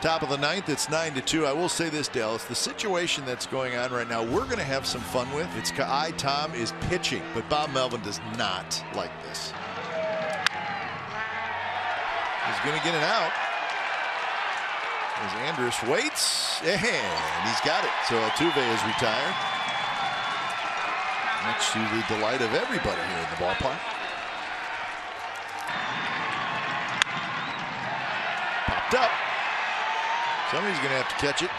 Top of the ninth, it's 9-2. I will say this, Dallas, the situation that's going on right now, we're going to have some fun with. It's Kai Tom is pitching, but Bob Melvin does not like this. He's going to get it out. As Andrus waits, and he's got it. So Altuve is retired. Much to the delight of everybody here in the ballpark. Popped up. Somebody's going to have to catch it.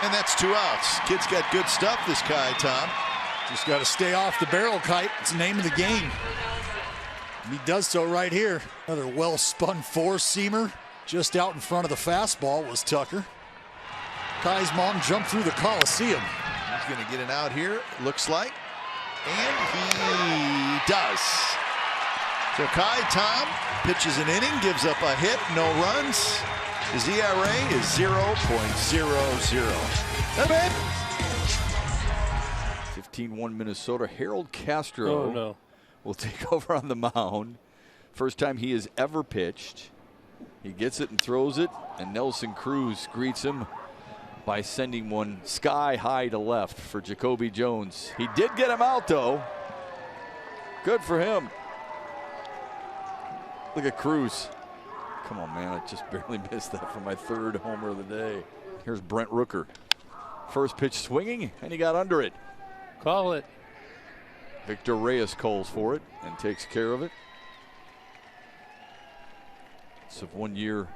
And that's 2 outs. Kid's got good stuff, this Kai Tom. Just got to stay off the barrel kite. It's the name of the game. And he does so right here. Another well-spun four-seamer. Just out in front of the fastball was Tucker. Kai's mom jumped through the Coliseum. He's going to get it out here, looks like. And he does. So Kai Tom pitches an inning, gives up a hit, no runs. His ERA is 0.00. 15-1 Minnesota. Harold Castro will take over on the mound. First time he has ever pitched. He gets it and throws it, and Nelson Cruz greets him by sending one sky high to left for Jacoby Jones. He did get him out, though. Good for him. Look at Cruz. Come on, man. I just barely missed that for my 3rd homer of the day. Here's Brent Rooker. First pitch swinging, and he got under it. Call it. Victor Reyes calls for it and takes care of it. It's of 1 year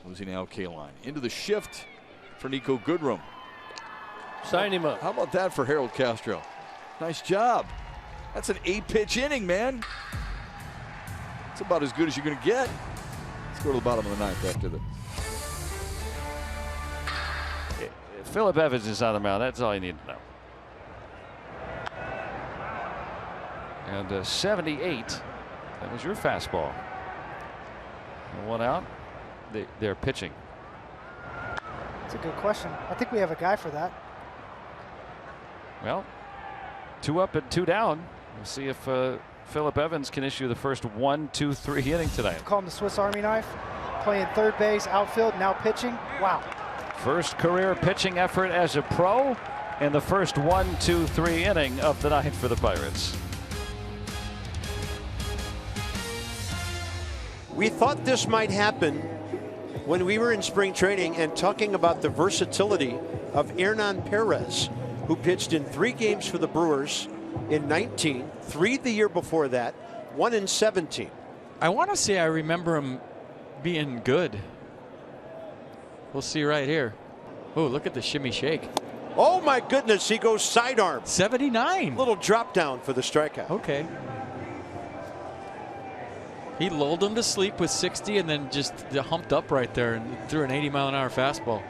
losing Al Kaline. Into the shift for Nico Goodrum. Sign him up. How about that for Harold Castro? Nice job. That's an 8-pitch inning, man. It's about as good as you're going to get. Let's go to the bottom of the ninth after this. Phillip Evans is on the mound. That's all you need to know. And 78. That was your fastball. And 1 out. They're pitching. That's a good question. I think we have a guy for that. Well, 2 up and 2 down. We'll see if Phillip Evans can issue the first 1, 2, 3 inning tonight. Call him the Swiss Army knife. Playing third base, outfield, now pitching. Wow. First career pitching effort as a pro, and the first 1, 2, 3 inning of the night for the Pirates. We thought this might happen when we were in spring training and talking about the versatility of Hernan Perez, who pitched in 3 games for the Brewers in 19, 3 the year before that, 1 in 17. I want to say I remember him being good. We'll see right here. Oh, look at the shimmy shake. Oh my goodness, he goes sidearm. 79. Little drop down for the strikeout. Okay. He lulled him to sleep with 60 and then just humped up right there and threw an 80-mile-an-hour fastball.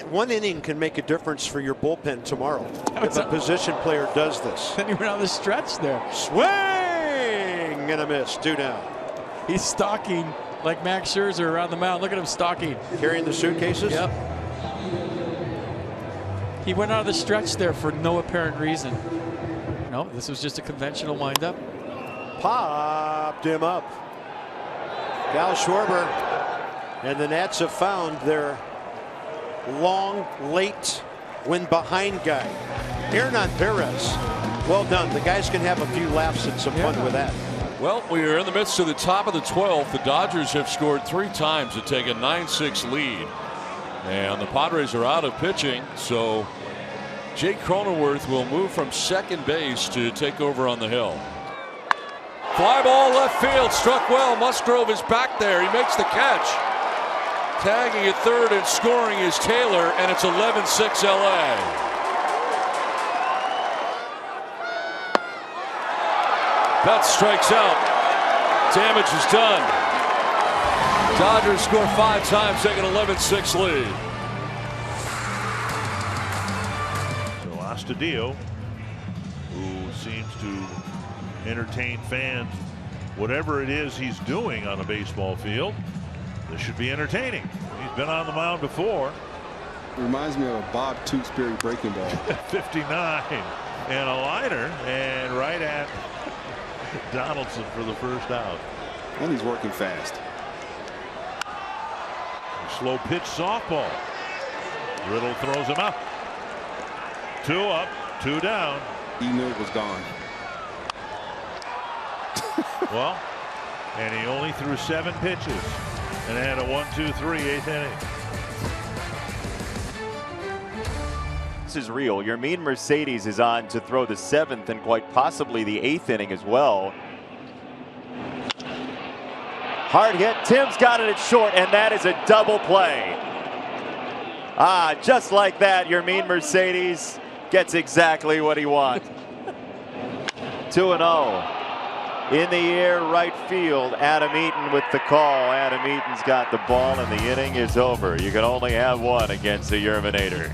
One inning can make a difference for your bullpen tomorrow if a position player does this. Then he went on the stretch there. Swing and a miss. 2 down. He's stalking like Max Scherzer around the mound. Look at him stalking. Carrying the suitcases? Yep. He went out of the stretch there for no apparent reason. No, this was just a conventional windup. Popped him up. Cal Schwarber and the Nats have found their long, late, when behind guy. Hernan Perez. Well done. The guys can have a few laughs and some fun with that. Well, we are in the midst of the top of the 12th. The Dodgers have scored 3 times to take a 9-6 lead. And the Padres are out of pitching, so Jake Cronenworth will move from second base to take over on the hill. Fly ball left field, struck well. Musgrove is back there. He makes the catch. Tagging at third and scoring is Taylor, and it's 11-6 LA. Betts strikes out. Damage is done. Dodgers score 5 times, taking an 11-6 lead. So Astudillo, who seems to entertain fans, whatever it is he's doing on a baseball field, this should be entertaining. He's been on the mound before. Reminds me of a Bob Tewksbury breaking ball. 59 and a liner, and right at Donaldson for the first out. And he's working fast. slow pitch softball. Riddle throws him out. 2 up, 2 down. E-Mill was gone. Well, and he only threw 7 pitches and had a 1-2-3 8th inning. This is real. Your mean Mercedes is on to throw the 7th and quite possibly the 8th inning as well. Hard hit. Tim's got it at short, and that is a double play. Just like that, your mean Mercedes gets exactly what he wants. 2-0. In the air, right field. Adam Eaton with the call. Adam Eaton's got the ball, and the inning is over. You can only have one against the Yerminator.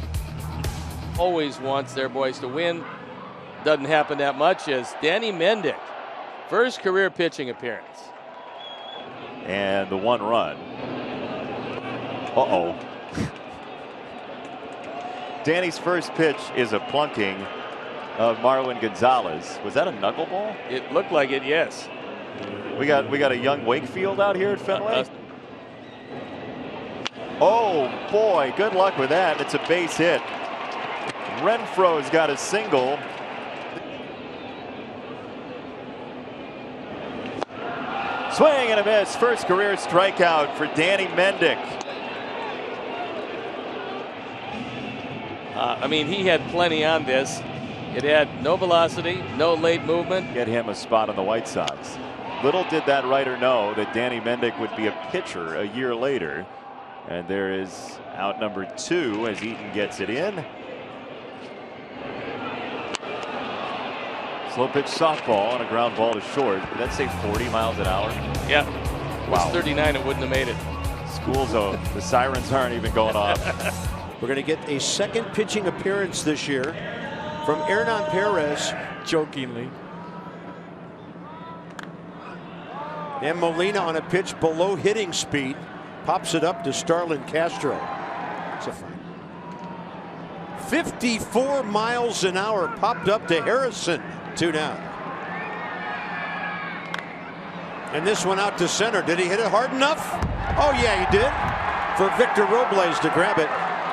Always wants their boys to win. Doesn't happen that much as Danny Mendic. First career pitching appearance. And the 1 run. Uh-oh. Danny's first pitch is a plunking of Marwin Gonzalez. Was that a knuckleball? It looked like it, yes. We got a young Wakefield out here at Fenway. Oh boy, good luck with that. It's a base hit. Renfro's got a single. Swing and a miss. First career strikeout for Danny Mendic. I mean, he had plenty on this. It had no velocity, no late movement. Get him a spot on the White Sox. Little did that writer know that Danny Mendic would be a pitcher a year later. And there is out number 2 as Eaton gets it in. Slow pitch softball on a ground ball to short. Did that say 40 miles an hour? Yeah. Wow. 39, it wouldn't have made it. School zone. The sirens aren't even going off. We're going to get a second pitching appearance this year from Hernan Perez. Jokingly. And Molina on a pitch below hitting speed. Pops it up to Starlin Castro. It's a fine. 54 miles an hour popped up to Harrison. 2 down. And this one out to center. Did he hit it hard enough? Oh yeah, he did. For Victor Robles to grab it.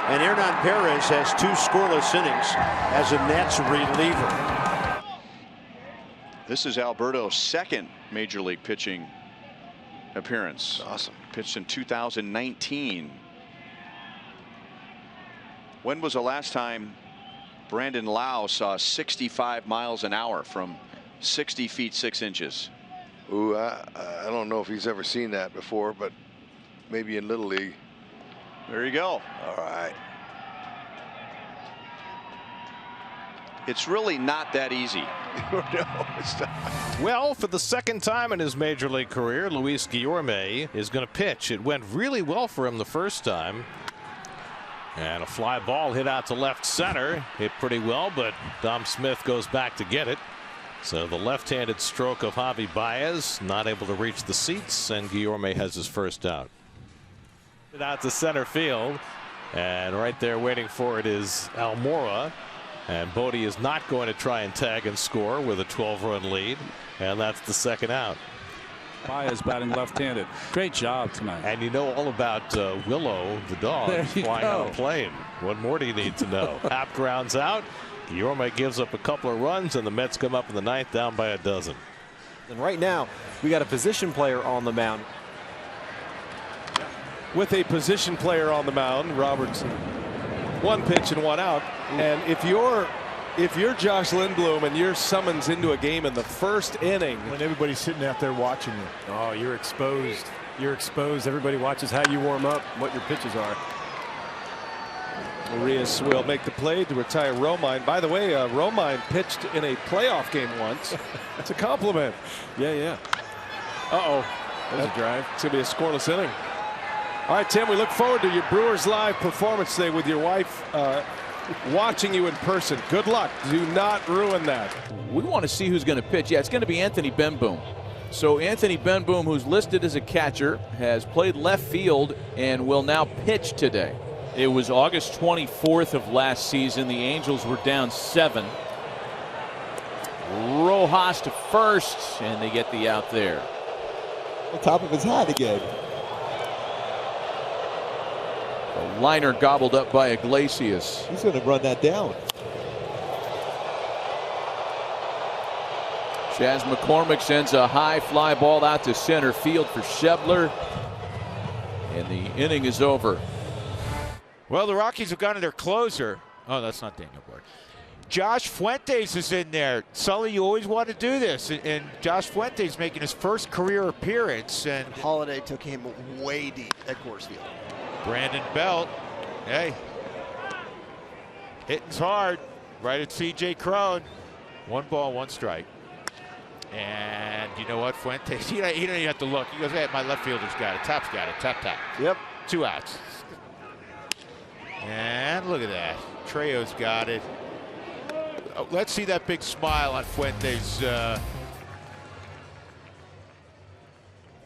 And Hernan Perez has 2 scoreless innings as a Nats reliever. This is Alberto's second major league pitching appearance. Awesome. Pitched in 2019. When was the last time Brandon Lau saw 65 miles an hour from 60 feet 6 inches? Ooh, I don't know if he's ever seen that before, but maybe in Little League. There you go. All right. It's really not that easy. No, it's not. Well, for the second time in his major league career, Luis Guillorme is going to pitch. It went really well for him the first time. And a fly ball hit out to left center. Hit pretty well, but Dom Smith goes back to get it. So the left-handed stroke of Javi Baez not able to reach the seats, and Guillorme has his first out. Out to center field, and right there waiting for it is Almora, and Bodie is not going to try and tag and score with a 12-run lead, and that's the second out. Baez batting left-handed. Great job tonight. And you know all about Willow the dog flying on a plane. What more do you need to know? Happ grounds out. Guillorme gives up a couple of runs, and the Mets come up in the 9th down by a dozen. And right now we got a position player on the mound. With a position player on the mound, Robertson. 1 pitch and 1 out. And if you're Josh Lindblom and you're summons into a game in the first inning, when everybody's sitting out there watching you, oh, you're exposed. You're exposed. Everybody watches how you warm up, what your pitches are. Urias will make the play to retire Romine. By the way, Romine pitched in a playoff game once. It's a compliment. Yeah. Uh-oh. There's a drive. It's going to be a scoreless inning. All right, Tim, we look forward to your Brewers Live performance today with your wife watching you in person. Good luck. Do not ruin that. We want to see who's going to pitch. Yeah, it's going to be Anthony Bimboo. So Anthony Bimboo, who's listed as a catcher, has played left field and will now pitch today. It was August 24th of last season. The Angels were down 7. Rojas to first, and they get the out there. On top of his hat again. A liner gobbled up by Iglesias. He's going to run that down. Chaz McCormick sends a high fly ball out to center field for Schebler. And the inning is over. Well, the Rockies have gotten their closer. Oh, that's not Daniel Board. Josh Fuentes is in there. Sully, you always want to do this. And Josh Fuentes making his first career appearance. And Holiday took him way deep at Coors Field. Brandon Belt, hey, hitting's hard. Right at C.J. Cron. 1 ball, 1 strike. And you know what, Fuentes, he don't even have to look. He goes, hey, my left fielder's got it. Tap's got it. Tap, tap. Yep. 2 outs. And look at that. Trejo's got it. Oh, let's see that big smile on Fuentes.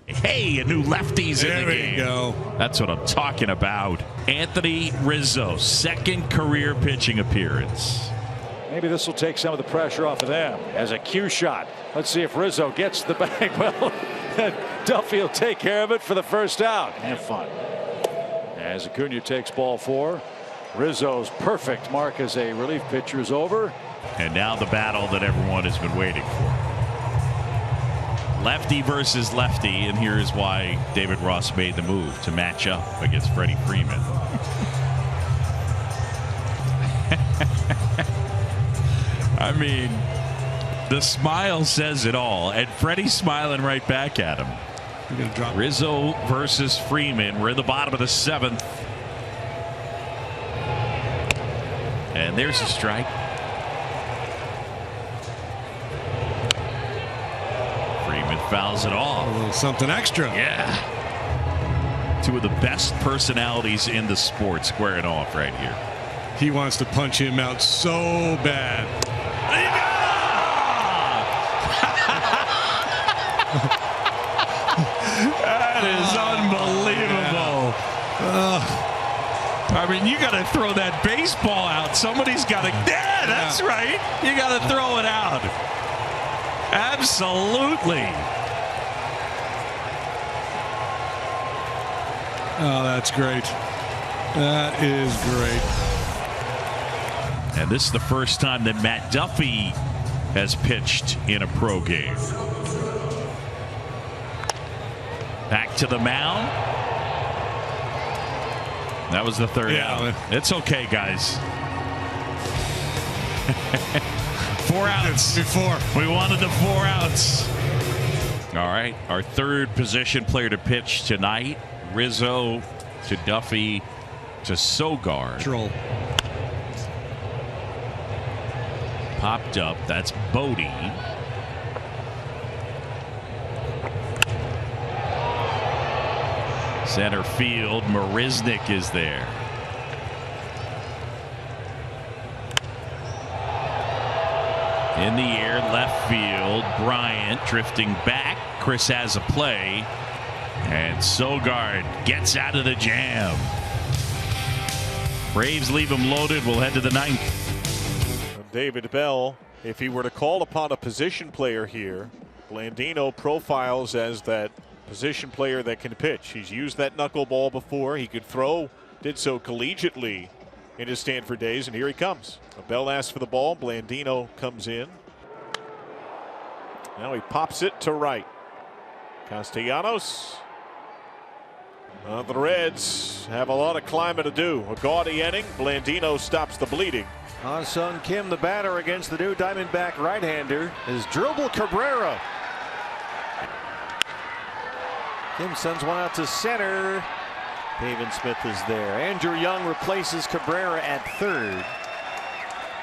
Hey, a new lefty's in the There game. we go. That's what I'm talking about. Anthony Rizzo, 2nd career pitching appearance. Maybe this will take some of the pressure off of them as a cue shot. Let's see if Rizzo gets the bag. Well, Duffy will take care of it for the first out. Have fun. As Acuna takes ball 4. Rizzo's perfect mark as a relief pitcher is over. And now the battle that everyone has been waiting for. Lefty versus lefty, and here is why David Ross made the move to match up against Freddie Freeman. I mean, the smile says it all, and Freddie's smiling right back at him. Rizzo versus Freeman. We're in the bottom of the 7th. And there's a strike. Freeman fouls it off. A little something extra. Yeah. 2 of the best personalities in the sport squaring off right here. He wants to punch him out so bad. That is unbelievable. I mean, you got to throw that baseball out. Somebody's got to. Yeah, that's right. You got to throw it out. Absolutely. Oh, that's great. That is great. And this is the first time that Matt Duffy has pitched in a pro game. Back to the mound. That was the 3rd out. It's okay, guys. 4 outs. Before. We wanted the 4 outs. All right, our 3rd position player to pitch tonight. Rizzo to Duffy to Silgaard. Troll. Popped up. That's Bodie. Center field, Marisnik is there. In the air, left field, Bryant drifting back. Chris has a play. And Silgaard gets out of the jam. Braves leave him loaded. We'll head to the 9th. David Bell, if he were to call upon a position player here, Blandino profiles as that position player that can pitch. He's used that knuckleball before. He could throw, did so collegiately in his Stanford days, and here he comes. Bell asks for the ball. Blandino comes in. Now he pops it to right. Castellanos. The Reds have a lot of climbing to do. A gaudy inning. Blandino stops the bleeding. Han-Sung Kim, the batter against the new Diamondback right-hander, is Dribble Cabrera. Kim sends one out to center. Pavin Smith is there. Andrew Young replaces Cabrera at 3rd.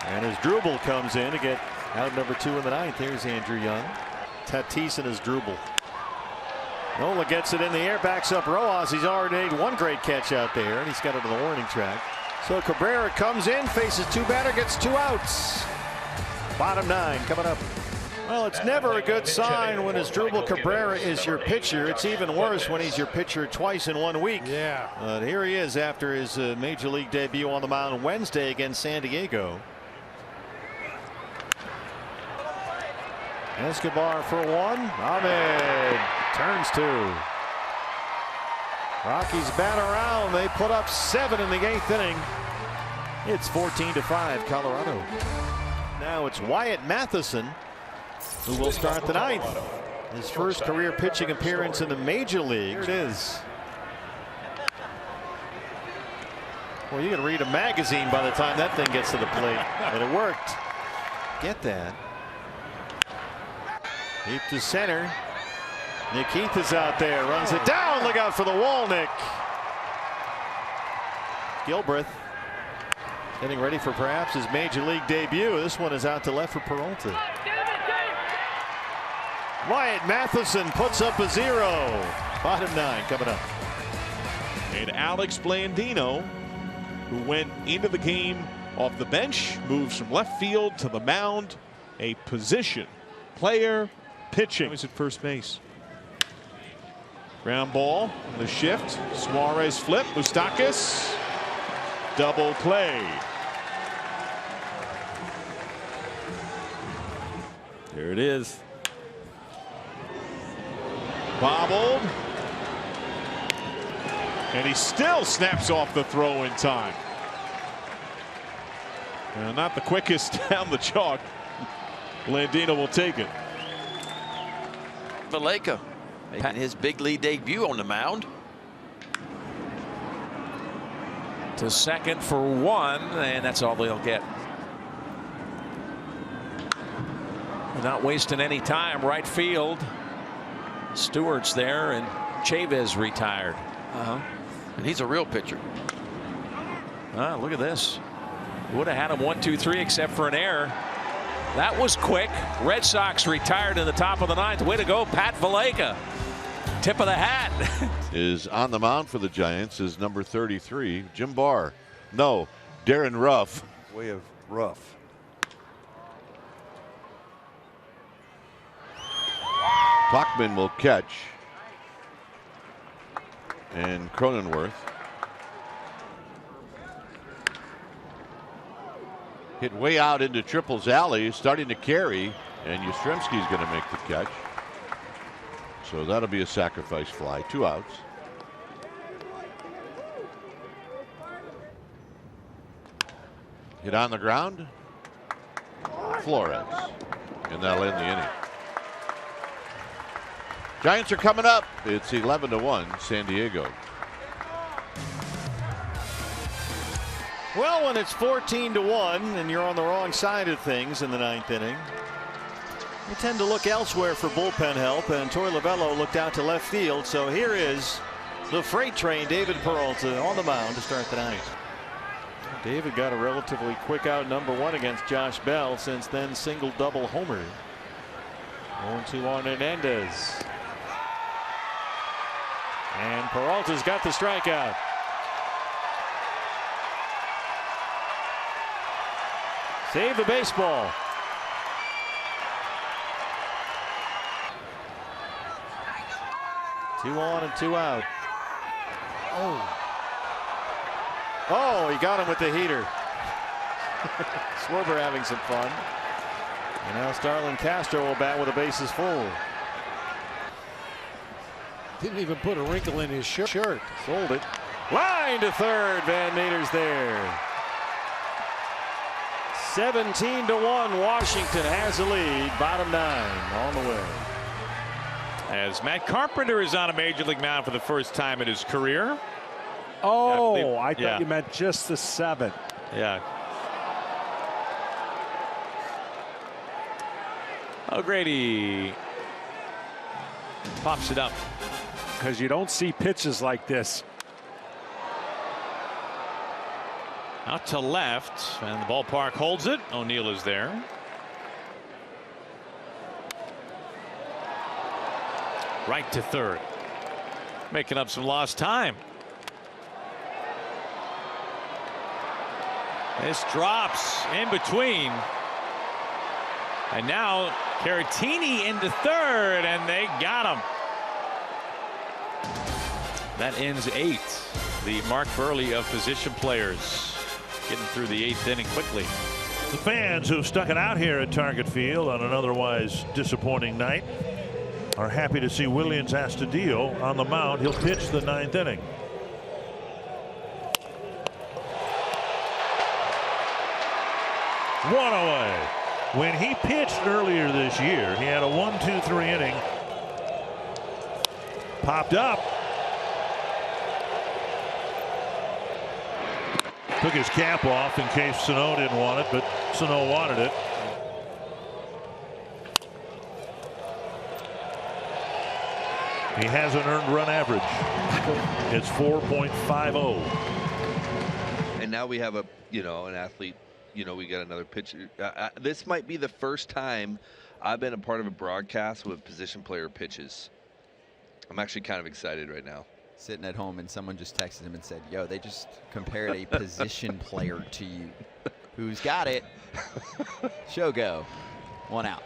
And as Dribble comes in to get out number 2 in the 9th, here's Andrew Young. Tatis and his Dribble. Nola gets it in the air, backs up Rojas. He's already made 1 great catch out there, and he's got it on the warning track. So Cabrera comes in, faces 2 batter, gets 2 outs. Bottom 9 coming up. Well, it's never a good sign when Asdrubal Cabrera is your pitcher. It's even worse when he's your pitcher twice in 1 week. Yeah. Here he is after his major league debut on the mound Wednesday against San Diego. Escobar for 1. Ahmed turns 2. Rockies bat around. They put up 7 in the 8th inning. It's 14-5 Colorado. Now it's Wyatt Matheson who will start the 9th. His first career pitching appearance in the major leagues. Here it is. Well, you can read a magazine by the time that thing gets to the plate. And it worked. Get that. Deep to center. Nick Heath is out there. Runs it down. Look out for the wall, Nick. Gilbreth getting ready for perhaps his major league debut. This one is out to left for Peralta. Wyatt Matheson puts up a 0. Bottom 9 coming up. And Alex Blandino, who went into the game off the bench, moves from left field to the mound. A position player pitching. He's at first base. Ground ball, the shift. Suarez flip. Moustakas. Double play. There it is. Bobbled. And he still snaps off the throw in time. Not the quickest down the chalk. Blandino will take it. Valleca making his big league debut on the mound. To second for 1, and that's all they'll get. Not wasting any time. Right field. Stewart's there, and Chavez retired. And he's a real pitcher. Look at this. Would have had him 1, 2, 3 except for an error. That was quick. Red Sox retired in the top of the 9th. Way to go, Pat Valleca. Tip of the hat. Is on the mound for the Giants is number 33, Jim Barr. No, Darren Ruff. Way of rough. Bachman will catch. And Cronenworth hit way out into Triple's alley, starting to carry, and Yastrzemski's going to make the catch. So that'll be a sacrifice fly. 2 outs. Hit on the ground. Flores. And that'll end the inning. Giants are coming up. It's 11-1 San Diego. Well, when it's 14-1 and you're on the wrong side of things in the 9th inning, you tend to look elsewhere for bullpen help, and Torey Lovullo looked out to left field. So here is the freight train, David Peralta, on the mound to start the 9th. David got a relatively quick out number 1 against Josh Bell. Since then, single double homer. 0-2 on Hernandez. And Peralta's got the strikeout. Save the baseball. Two on and 2 out. Oh, he got him with the heater. Schwarber having some fun. And now Starlin Castro will bat with the bases full. Didn't even put a wrinkle in his shirt. Sold it. Line to third. Van Meter's there. 17-1. Washington has the lead. Bottom 9 on the way. As Matt Carpenter is on a major league mound for the first time in his career. Oh, I thought you meant just the 7th. Yeah. O'Grady pops it up. Because you don't see pitches like this. Out to left, and the ballpark holds it. O'Neill is there. Right to third. Making up some lost time. This drops in between. And now Caratini into third, and they got him. That ends 8. The Mark Burley of position players getting through the 8th inning quickly. The fans who've stuck it out here at Target Field on an otherwise disappointing night are happy to see Willians Astudillo on the mound. He'll pitch the 9th inning. One away. When he pitched earlier this year, he had a 1-2-3 inning. Popped up. Took his cap off in case Sano didn't want it, but Sano wanted it. He has an earned run average. It's 4.50. And now we have an athlete. We got another pitcher. This might be the first time I've been a part of a broadcast with position player pitches. I'm actually kind of excited right now. Sitting at home and someone just texted him and said, yo, they just compared a position player to you. Who's got it? Show go. 1 out.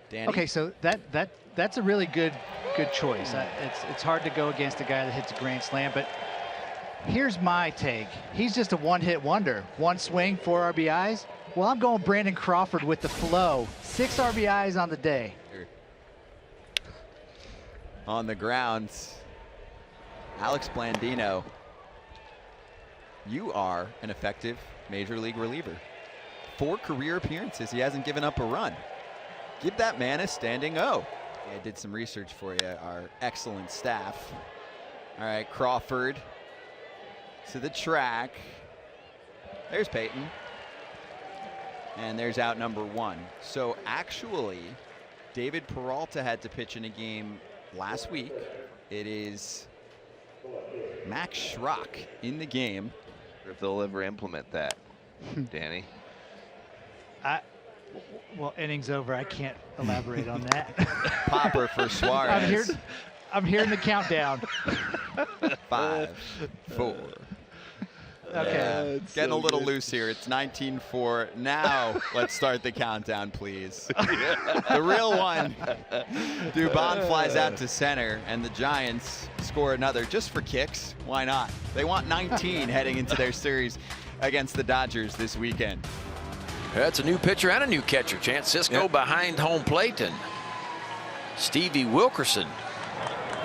Danny? Okay, so that's a really good choice. It's hard to go against a guy that hits a grand slam, but here's my take. He's just a one-hit wonder. One swing, 4 RBIs. Well, I'm going Brandon Crawford with the flow. 6 RBIs on the day. On the ground, Alex Blandino, you are an effective major league reliever. 4 career appearances. He hasn't given up a run. Give that man a standing O. I did some research for you, our excellent staff. All right, Crawford to the track. There's Peyton. And there's out number 1. So actually, David Peralta had to pitch in a game last week. It is Max Schrock in the game. If they'll ever implement that, Danny. Well, innings over. I can't elaborate on that. Popper for Suarez. I'm hearing the countdown. 5, 4. Okay. Getting a little loose here. It's 19-4. Now let's start the countdown, please. The real one. Dubon flies out to center, and the Giants score another just for kicks. Why not? They want 19 heading into their series against the Dodgers this weekend. That's a new pitcher and a new catcher. Chance Cisco behind home plate, and Stevie Wilkerson.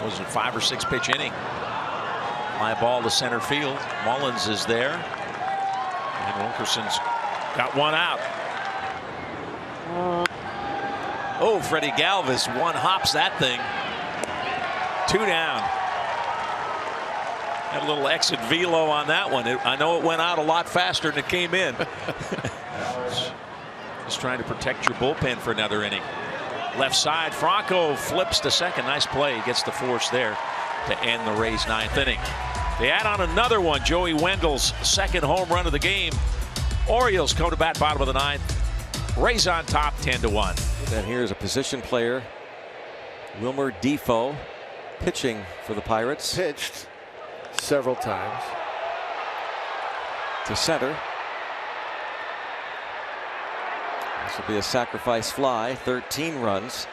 Was a 5 or 6 pitch inning. Fly ball to center field. Mullins is there. And Wilkerson's got 1 out. Oh, Freddie Galvis one-hops that thing. 2 down. Had a little exit velo on that one. I know it went out a lot faster than it came in. Just trying to protect your bullpen for another inning. Left side, Franco flips to second. Nice play. Gets the force there to end the Rays' 9th inning. They add on another one. Joey Wendell's 2nd home run of the game. Orioles come to bat bottom of the 9th. Rays on top 10-1. And here's a position player, Wilmer Defoe, pitching for the Pirates. Pitched several times. To center. This will be a sacrifice fly. 13 runs.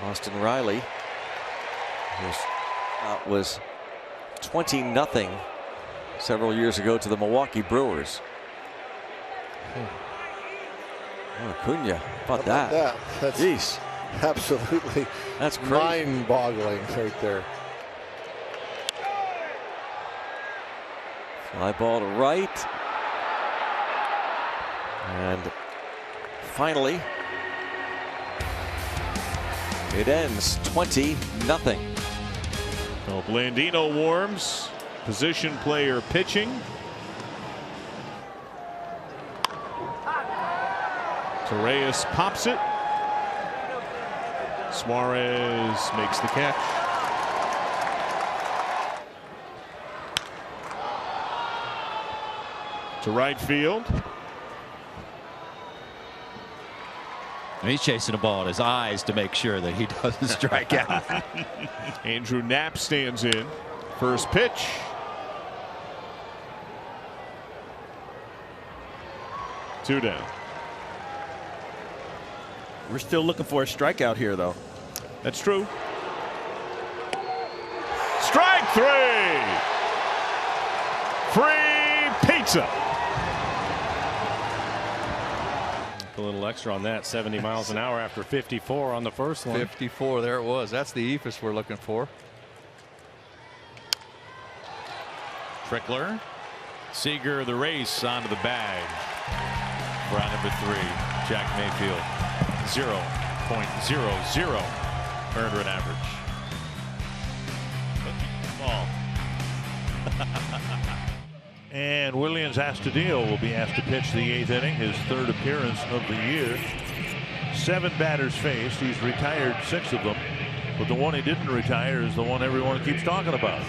Austin Riley was 20-0 several years ago to the Milwaukee Brewers. Oh, Acuna. How about that? That's Jeez. Absolutely. That's crazy. Mind-boggling right there. Fly ball to right. And finally, it ends 20-0. So Blandino warms. Position player pitching. Torrez pops it. Suarez makes the catch. To right field. He's chasing the ball in his eyes to make sure that he doesn't strike out. Andrew Knapp stands in. First pitch. Two down. We're still looking for a strikeout here, though. That's true. Strike 3. Free pizza. A little extra on that. 70 miles an hour after 54 on the first one. 54. There it was. That's the eephus we're looking for. Trickler Seager, the race onto the bag. Round number 3, Jack Mayfield, 0.00 earned run average. Ball. And Willians Astudillo will be asked to pitch the 8th inning, his 3rd appearance of the year. 7 batters faced. He's retired 6 of them, but the one he didn't retire is the one everyone keeps talking about.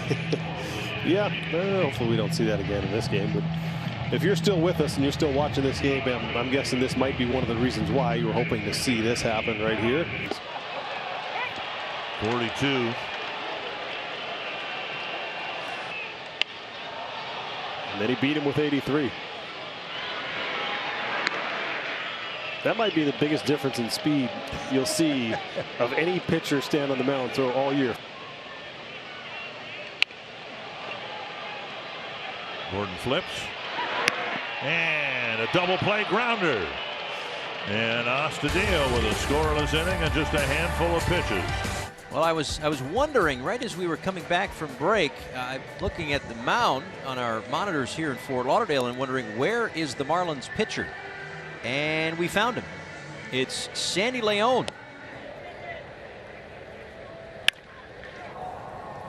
Yeah, hopefully we don't see that again in this game. But if you're still with us and you're still watching this game, I'm guessing this might be one of the reasons why you were hoping to see this happen right here. 42. And then he beat him with 83. That might be the biggest difference in speed you'll see of any pitcher stand on the mound throw all year. Gordon flips. And a double play grounder. And Astudillo with a scoreless inning and just a handful of pitches. Well, I was wondering right as we were coming back from break, looking at the mound on our monitors here in Fort Lauderdale and wondering where is the Marlins pitcher, and we found him. It's Sandy Leone.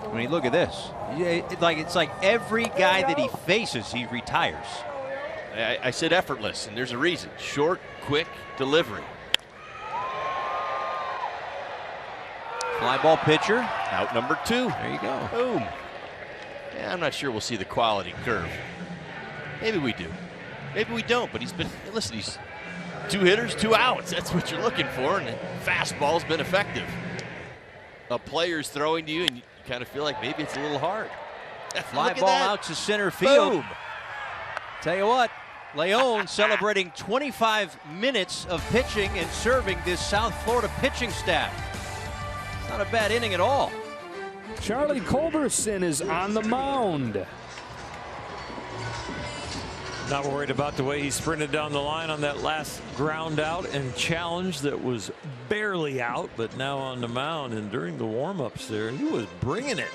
I mean, look at this. It's like every guy that he faces, he retires. I said effortless, and there's a reason. Short, quick delivery. Fly ball pitcher. Out number 2. There you go. Boom. Yeah, I'm not sure we'll see the quality curve. Maybe we do. Maybe we don't, but he's been, listen, he's 2 hitters, 2 outs. That's what you're looking for, and the fastball's been effective. A player's throwing to you, and you kind of feel like maybe it's a little hard. Fly ball out to center field. Boom. Tell you what, Leone celebrating 25 minutes of pitching and serving this South Florida pitching staff. Not a bad inning at all. Charlie Culberson is on the mound. Not worried about the way he sprinted down the line on that last ground out and challenge that was barely out, but now on the mound and during the warm-ups there, he was bringing it.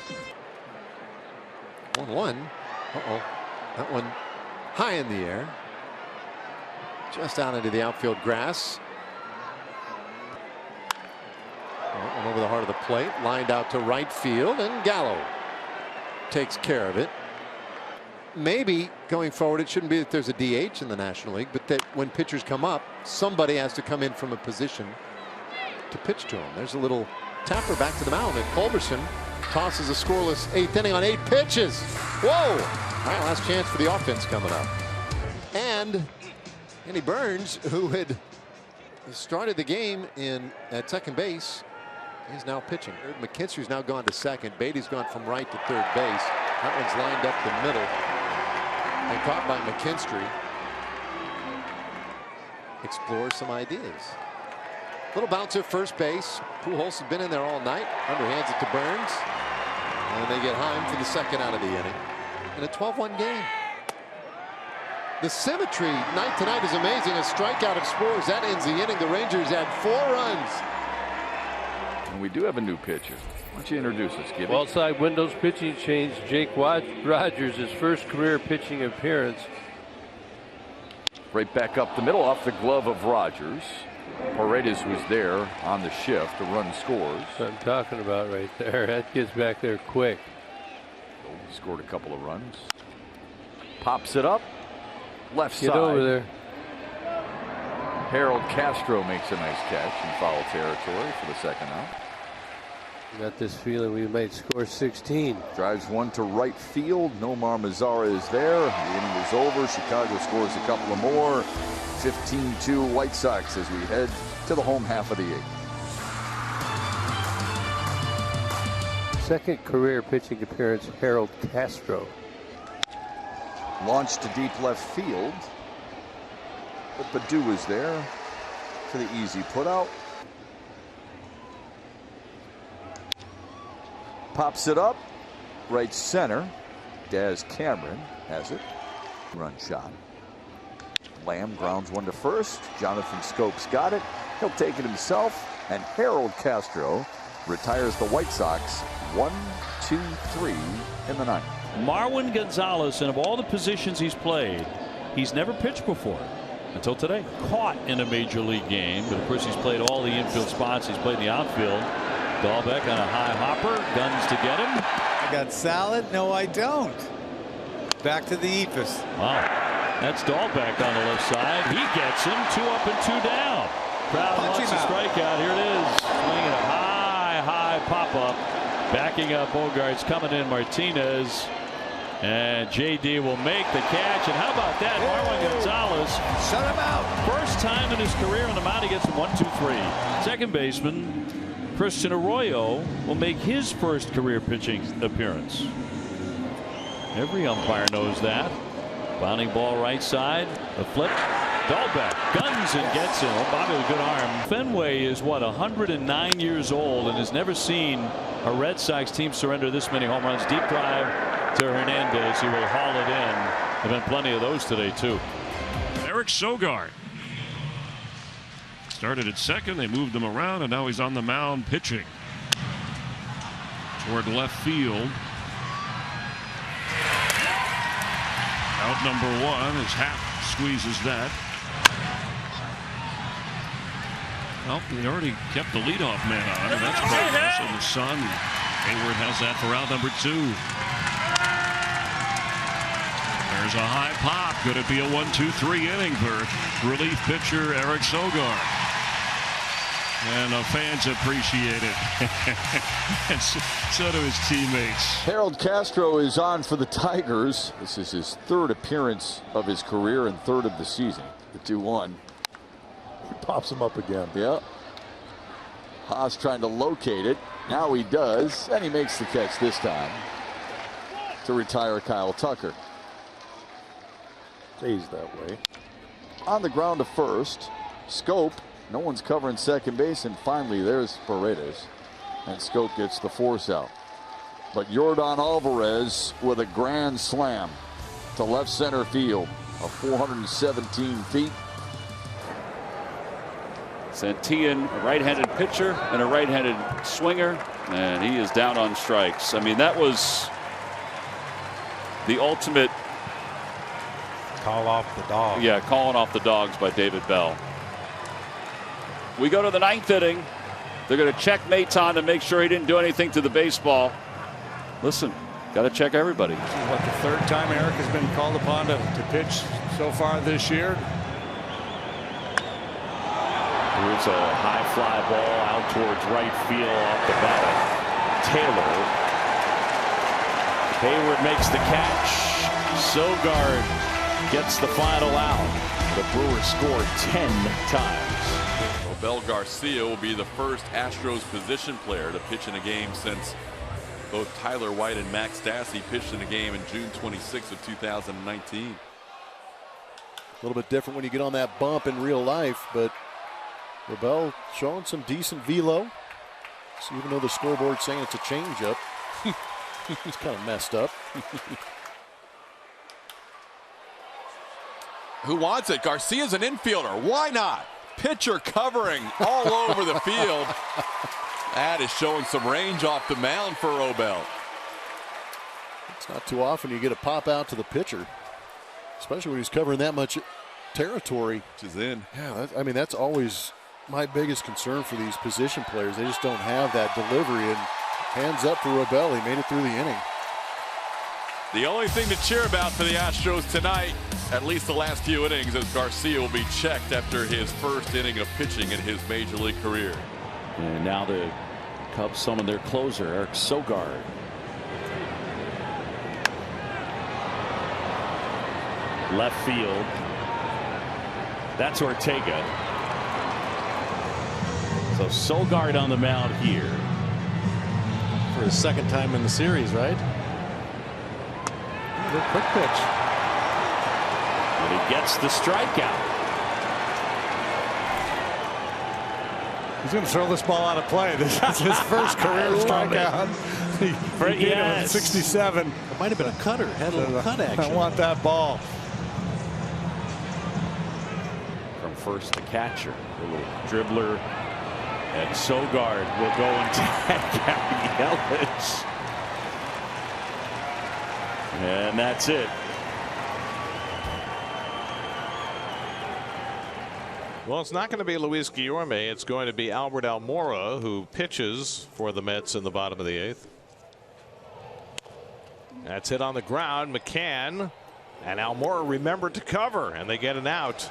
1-1. Uh-oh. That one high in the air. Just out into the outfield grass. Went over the heart of the plate, lined out to right field, and Gallo takes care of it. Maybe going forward, it shouldn't be that there's a DH in the National League, but that when pitchers come up, somebody has to come in from a position to pitch to them. There's a little tapper back to the mound, and Culberson tosses a scoreless 8th inning on 8 pitches. Whoa! All right, last chance for the offense coming up. And Andy Burns, who had started the game at second base, is now pitching. McKinstry's now gone to second. Beatty's gone from right to third base. That one's lined up the middle and caught by McKinstry. Explore some ideas. Little bouncer first base. Pujols has been in there all night. Underhands it to Burns. And they get Heim for the 2nd out of the inning. In a 12-1 game. The symmetry night to night is amazing. A strikeout of Spores. That ends the inning. The Rangers had 4 runs. And we do have a new pitcher. Why don't you introduce us, Gibby? Well side windows pitching change. Jake Rogers, his first career pitching appearance. Right back up the middle off the glove of Rogers. Paredes was there on the shift. The run scores. That's what I'm talking about right there. That gets back there quick. He scored a couple of runs. Pops it up. Left Get side. over there. Harold Castro makes a nice catch in foul territory for the 2nd out. Got this feeling we might score 16. Drives one to right field. Nomar Mazara is there. The inning is over. Chicago scores a couple of more. 15-2 White Sox as we head to the home half of the 8th. Second career pitching appearance, Harold Castro. Launched to deep left field. But Bimboo is there for the easy putout. Pops it up. Right center. Daz Cameron has it. Run shot. Lamb grounds one to first. Jonathan Scopes got it. He'll take it himself. And Harold Castro retires the White Sox 1-2-3 in the 9th. Marwin Gonzalez, and of all the positions he's played, he's never pitched before until today. Caught in a major league game, but of course he's played all the infield spots. He's played the outfield. Dahlbeck on a high hopper, guns to get him. I got salad? No, I don't. Back to the Ephus. Wow. That's Dahlbeck on the left side. He gets him. 2 up and 2 down. Crowd wants a strikeout. Here it is. Swinging a high pop up. Backing up Bogarts, coming in Martinez. And JD will make the catch. And how about that? Marwin Gonzalez. Shut him out. First time in his career on the mound, he gets 1, 2, 3. Second baseman Christian Arroyo will make his first career pitching appearance. Every umpire knows that. Bounding ball right side. A flip. Dahlbeck guns and gets him. Oh, Bobby with a good arm. Fenway is what, 109 years old and has never seen a Red Sox team surrender this many home runs. Deep drive to Hernandez. He will haul it in. There have been plenty of those today too. Eric Silgaard started at second. They moved him around, and now he's on the mound pitching toward left field. Out number 1 as Happ squeezes that. Well, he already kept the leadoff man on, and that's progress in the sun. Hayward has that for out number 2. There's a high pop. Could it be a 1-2-3 inning for relief pitcher Eric Silgaard? And the fans appreciate it. And so do his teammates. Harold Castro is on for the Tigers. This is his 3rd appearance of his career and 3rd of the season. The 2-1. He pops him up again. Yep. Haas trying to locate it. Now he does, and he makes the catch this time to retire Kyle Tucker. Stays that way. On the ground to first. Scope. No one's covering second base, and finally there's Perez. And Scope gets the force out. But Yordan Alvarez with a grand slam to left center field. A 417 feet. Santillan, a right-handed pitcher and a right-handed swinger, and he is down on strikes. I mean, that was the ultimate call off the dog. Yeah, calling off the dogs by David Bell. We go to the 9th inning. They're going to check Maton to make sure he didn't do anything to the baseball. Listen, got to check everybody. This is what, the 3rd time Eric has been called upon to pitch so far this year. Here's a high fly ball out towards right field off the bat of Taylor. Hayward makes the catch. Silgaard gets the final out. The Brewers scored 10 times. Bel Garcia will be the first Astros position player to pitch in a game since both Tyler White and Max Stassi pitched in a game in June 26th of 2019. A little bit different when you get on that bump in real life, but Bell showing some decent velo. So even though the scoreboard's saying it's a changeup, it's kind of messed up. Who wants it? Garcia's an infielder. Why not? Pitcher covering all over the field. That is showing some range off the mound for Robel. It's not too often you get a pop out to the pitcher, especially when he's covering that much territory. Which is in. Yeah, I mean, that's always my biggest concern for these position players. They just don't have that delivery. And hands up for Robel. He made it through the inning. The only thing to cheer about for the Astros tonight, at least the last few innings, is Garcia will be checked after his first inning of pitching in his major league career. And now the Cubs summon their closer, Eric Silgaard. Left field. That's Ortega. So Silgaard on the mound here. For his 2nd time in the series, right? Good quick pitch. And he gets the strikeout. He's going to throw this ball out of play. This is his first career strikeout. He gave him 67. It might have been a cutter. Had a little cut action. I want that ball. From first to catcher. A little dribbler. And Silgaard will go and tag Gary Ellis. And that's it. Well, it's not going to be Luis Guillorme. It's going to be Albert Almora, who pitches for the Mets in the bottom of the 8th. That's hit on the ground. McCann and Almora remembered to cover, and they get an out.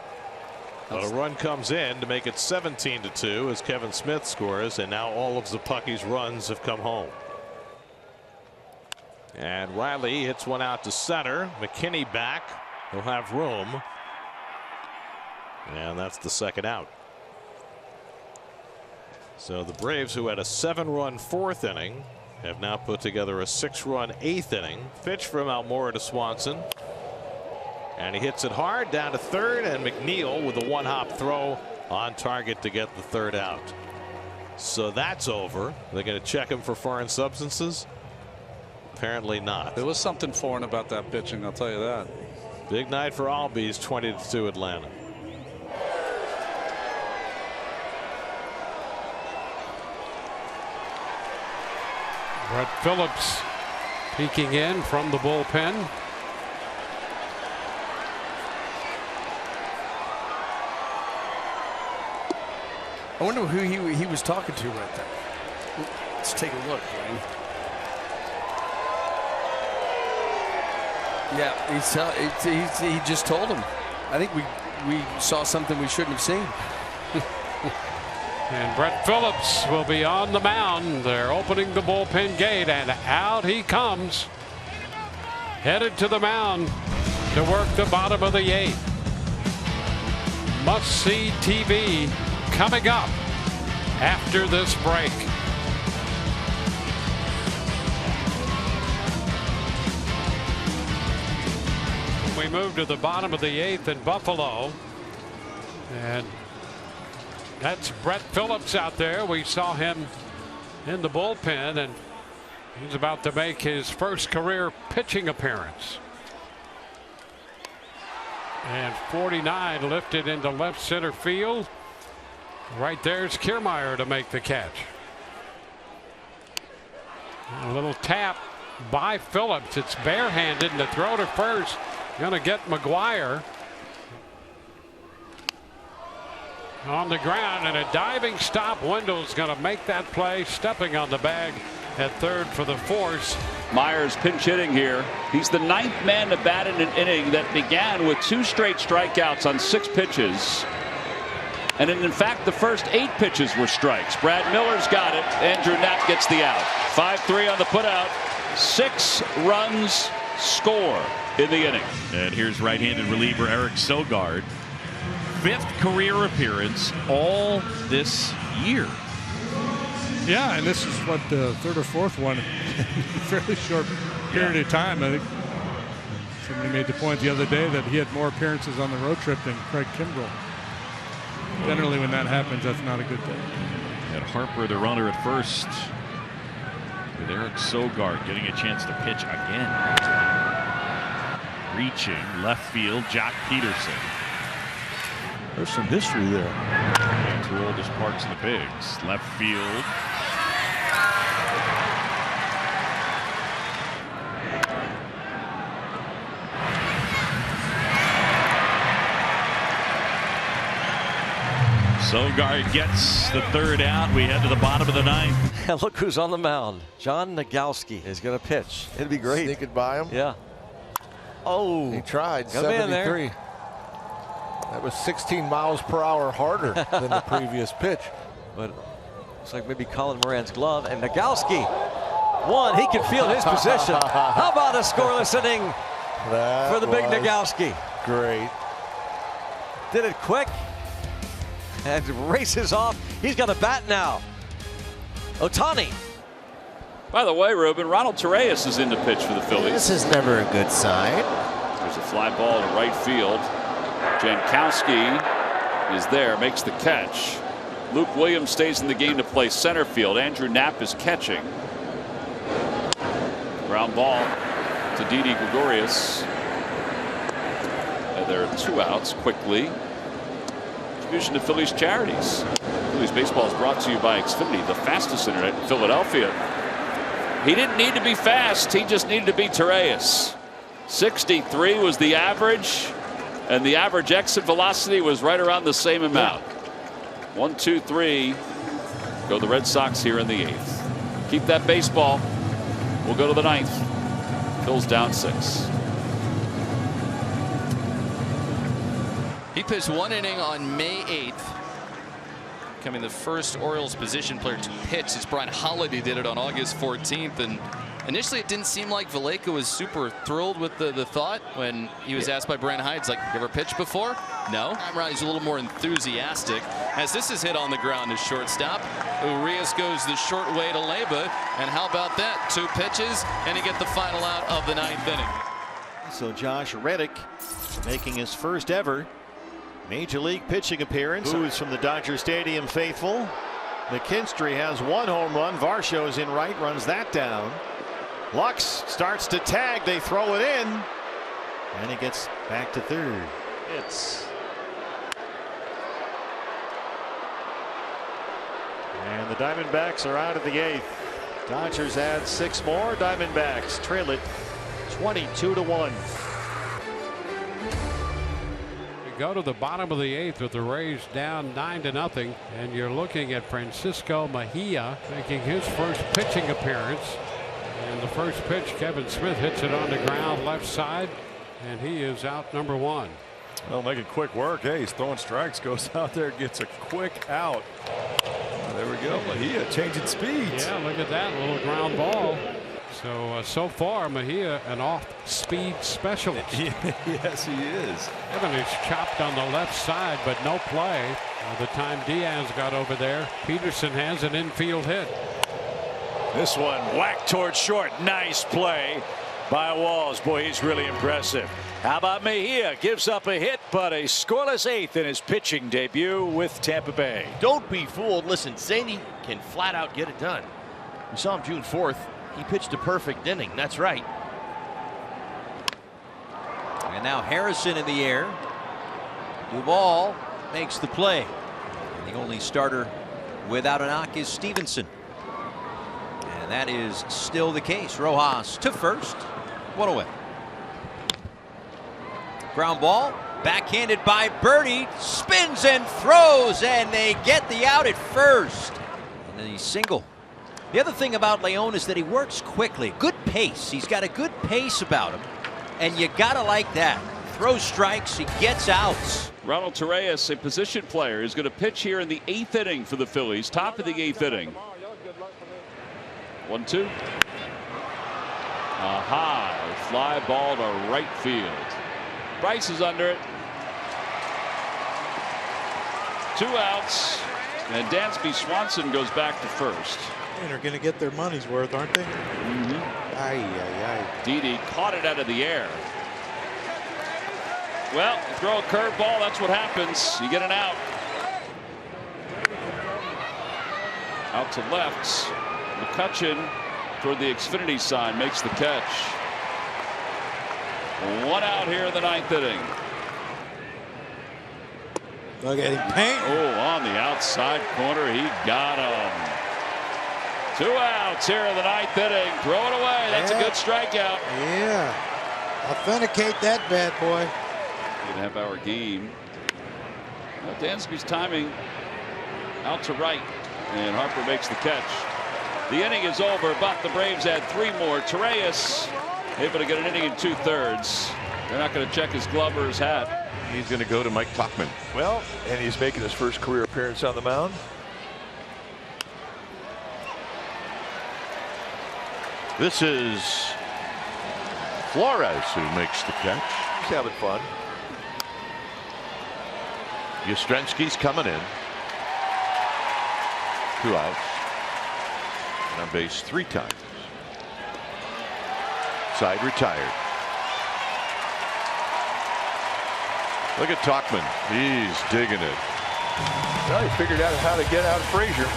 But a run comes in to make it 17-2 as Kevin Smith scores, and now all of Zapucki's runs have come home. And Riley hits one out to center. McKinney back. He'll have room. And that's the second out. So the Braves, who had a 7-run 4th inning, have now put together a 6-run 8th inning. Pitch from Almora to Swanson. And he hits it hard down to third, and McNeil with a 1-hop throw on target to get the 3rd out. So that's over. They're going to check him for foreign substances? Apparently not. There was something foreign about that pitching, I'll tell you that. Big night for Albies, 20-2 Atlanta. Brett Phillips peeking in from the bullpen. I wonder who he was talking to right there. Let's take a look, Wayne. Yeah, he just told him. I think we saw something we shouldn't have seen. And Brett Phillips will be on the mound. They're opening the bullpen gate, and out he comes. Headed to the mound to work the bottom of the 8th. Must-see TV coming up after this break. We move to the bottom of the 8th in Buffalo, and that's Brett Phillips out there. We saw him in the bullpen, and he's about to make his first career pitching appearance. And 49 lifted into left center field. Right there's Kiermaier to make the catch. A little tap by Phillips. It's barehanded, and the throw to first going to get McGuire on the ground, and a diving stop. Wendell's going to make that play, stepping on the bag at third for the force. Myers pinch hitting here. He's the 9th man to bat in an inning that began with 2 straight strikeouts on 6 pitches. And in fact, the first 8 pitches were strikes. Brad Miller's got it. Andrew Knapp gets the out. 5-3 on the putout. 6 runs score in the inning. And here's right-handed reliever Eric Silgaard. 5th career appearance all this year. Yeah, and this is what the 3rd or 4th one in a fairly short period of time. I think somebody made the point the other day that he had more appearances on the road trip than Craig Kimbrell. Generally, when that happens, that's not a good thing. And Harper, the runner at first, with Eric Silgaard getting a chance to pitch again. Reaching left field, Jace Peterson. There's some history there. 2 oldest parks in the Pigs. Left field. Silgaard gets the 3rd out. We head to the bottom of the 9th. And look who's on the mound. John Nagowski is going to pitch. It'd be great. Sneak it by him. Yeah. Oh. He tried. Got 73. That was 16 miles per hour harder than the previous pitch. But looks like maybe Colin Moran's glove, and Nagowski. One, he can feel his position. How about a scoreless inning for the big Nagowski? Great. Did it quick and races off. He's got a bat now. Ohtani. By the way, Ruben, Ronald Torrez is in to pitch for the Phillies. This is never a good sign. There's a fly ball to right field. Jankowski is there, makes the catch. Luke Williams stays in the game to play center field. Andrew Knapp is catching. Ground ball to Didi Gregorius. And there are 2 outs quickly. Contribution to Phillies charities. Phillies baseball is brought to you by Xfinity, the fastest internet in Philadelphia. He didn't need to be fast. He just needed to be Torrez. 63 was the average, and the average exit velocity was right around the same amount. 1, 2, 3. Go the Red Sox here in the 8th. Keep that baseball. We'll go to the 9th. Phil's down 6. He pitched 1 inning on May 8th. Becoming the first Orioles position player to pitch as Brian Holiday did it on August 14th. And initially it didn't seem like Valaika was super thrilled with the thought when he was asked by Brian Hyde, like, you ever pitched before? No. Time around he's a little more enthusiastic as this is hit on the ground to shortstop. Urias goes the short way to Leyba, and how about that? 2 pitches and he get the final out of the 9th inning. So Josh Reddick making his first ever Major League pitching appearance. Who's from the Dodger Stadium faithful. McKinstry has 1 home run. Varsho's in right, runs that down. Lux starts to tag. They throw it in, and he gets back to third. And the Diamondbacks are out of the 8th. Dodgers add 6 more. Diamondbacks trail it 22-1. Go to the bottom of the 8th with the Rays down 9-0, and you're looking at Francisco Mejia making his first pitching appearance. And the first pitch, Kevin Smith hits it on the ground left side, and he is out number 1. Well, making quick work. Hey, he's throwing strikes, goes out there, gets a quick out. There we go. Mejia changing speeds. Yeah, look at that little ground ball. So far, Mejia, an off-speed specialist. Yes, he is. Kevin is chopped on the left side, but no play. By the time Diaz got over there, Peterson has an infield hit. This one whacked towards short. Nice play by Walls. Boy, he's really impressive. How about Mejia? Gives up a hit, but a scoreless 8th in his pitching debut with Tampa Bay. Don't be fooled. Listen, Zaney can flat out get it done. We saw him June 4th. He pitched a perfect inning. That's right. And now Harrison in the air. Duvall makes the play. The only starter without a knock is Stevenson. And that is still the case. Rojas to first. 1 away. Ground ball. Backhanded by Birdie. Spins and throws. And they get the out at first. And then he's single. The other thing about Leone is that he works quickly. Good pace. He's got a good pace about him. And you got to like that. Throws strikes. He gets outs. Ronald Torrez, a position player, is going to pitch here in the 8th inning for the Phillies. Top of the 8th inning. 1-2. A high fly ball to right field. Bryce is under it. 2 outs. And Dansby Swanson goes back to first. And are going to get their money's worth, aren't they? Didi caught it out of the air. Well, you throw a curveball, that's what happens. You get an out. Out to left. McCutchen toward the Xfinity sign makes the catch. 1 out here in the 9th inning. Look at him paint. Oh, on the outside corner, he got him. 2 outs here in the 9th inning. Throw it away. That's a good strikeout. Yeah. Authenticate that bad boy. 8.5-hour game. Well, Dansby's timing out to right, and Harper makes the catch. The inning is over, but the Braves add 3 more. Torrez able to get an inning in 2/3. They're not going to check his glove or his hat. He's going to go to Mike Tauchman. Well, and he's making his first career appearance on the mound. This is Flores who makes the catch. He's having fun. Yastrzemski's coming in. 2 outs. And on base 3 times. Side retired. Look at Tauchman. He's digging it. Well, he figured out how to get out of Frazier.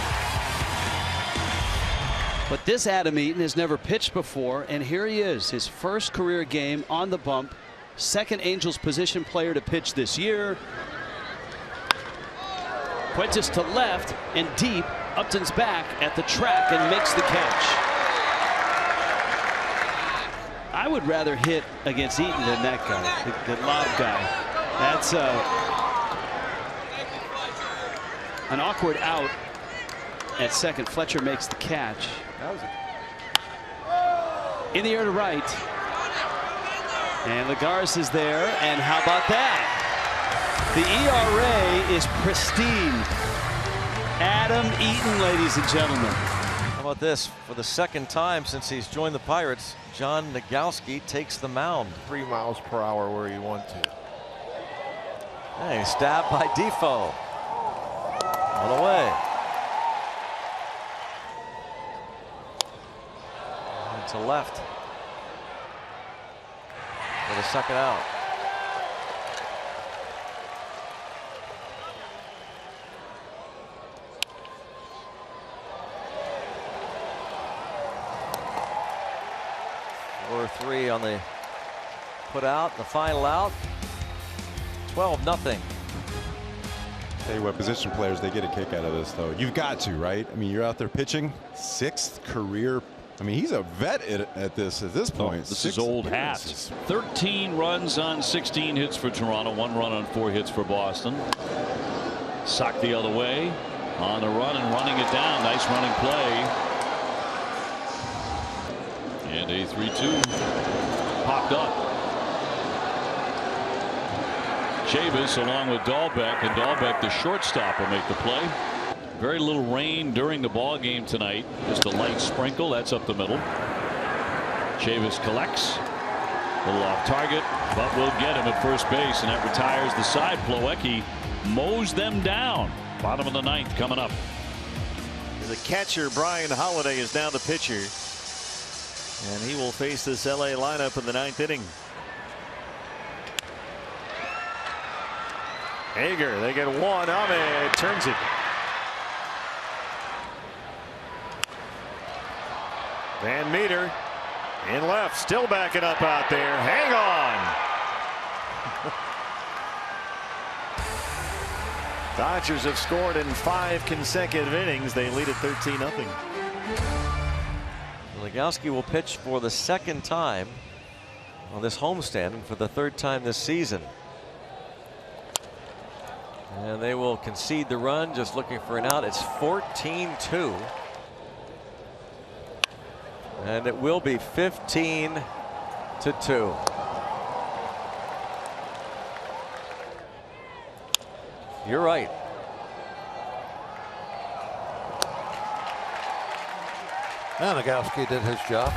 But this Adam Eaton has never pitched before, and here he is, his first career game on the bump. Second Angels position player to pitch this year. Fuentes to left and deep. Upton's back at the track and makes the catch. I would rather hit against Eaton than that guy, the lob guy. That's an awkward out at second. Fletcher makes the catch. That was in the air to right. And Lagares is there. And how about that? The ERA is pristine. Adam Eaton, ladies and gentlemen. How about this? For the second time since he's joined the Pirates, John Nogowski takes the mound. 3 miles per hour where you want to. Hey, stabbed by Defoe. All the way. And to left. For the second out. Or 3 on the put out, the final out. 12-0. Tell you what, position players, they get a kick out of this, though. You've got to, right? I mean, you're out there pitching, 6th career. I mean, he's a vet at this point. This is old hat. 13 runs on 16 hits for Toronto, 1 run on 4 hits for Boston. Sock the other way on the run and running it down. Nice running play. And a 3-2 popped up. Chavis along with Dahlbeck, and Dahlbeck, the shortstop, will make the play. Very little rain during the ball game tonight. Just a light sprinkle. That's up the middle. Chavis collects. A little off target, but will get him at first base, and that retires the side. Plawecki mows them down. Bottom of the 9th coming up. The catcher, Brian Holiday, is now the pitcher. And he will face this LA lineup in the 9th inning. Hager, they get one. Ahmed turns it. Van Meter in left, still backing up out there. Hang on. Dodgers have scored in 5 consecutive innings. They lead at 13-0. Nogowski will pitch for the second time on this homestand and for the 3rd time this season. And they will concede the run, just looking for an out. It's 14-2. And it will be 15-2. You're right. Nogowski did his job.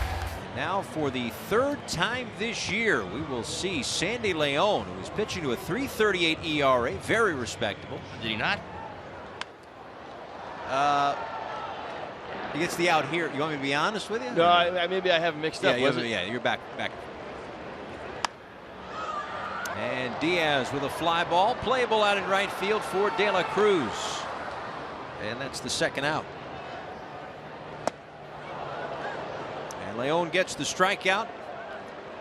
Now for the 3rd time this year, we will see Sandy Leone, who is pitching to a 3.38 ERA, very respectable. Did he not? He gets the out here. You want me to be honest with you? No, maybe I have mixed up. Yeah, you're back. And Diaz with a fly ball, playable out in right field for De La Cruz, and that's the second out. And Leone gets the strikeout,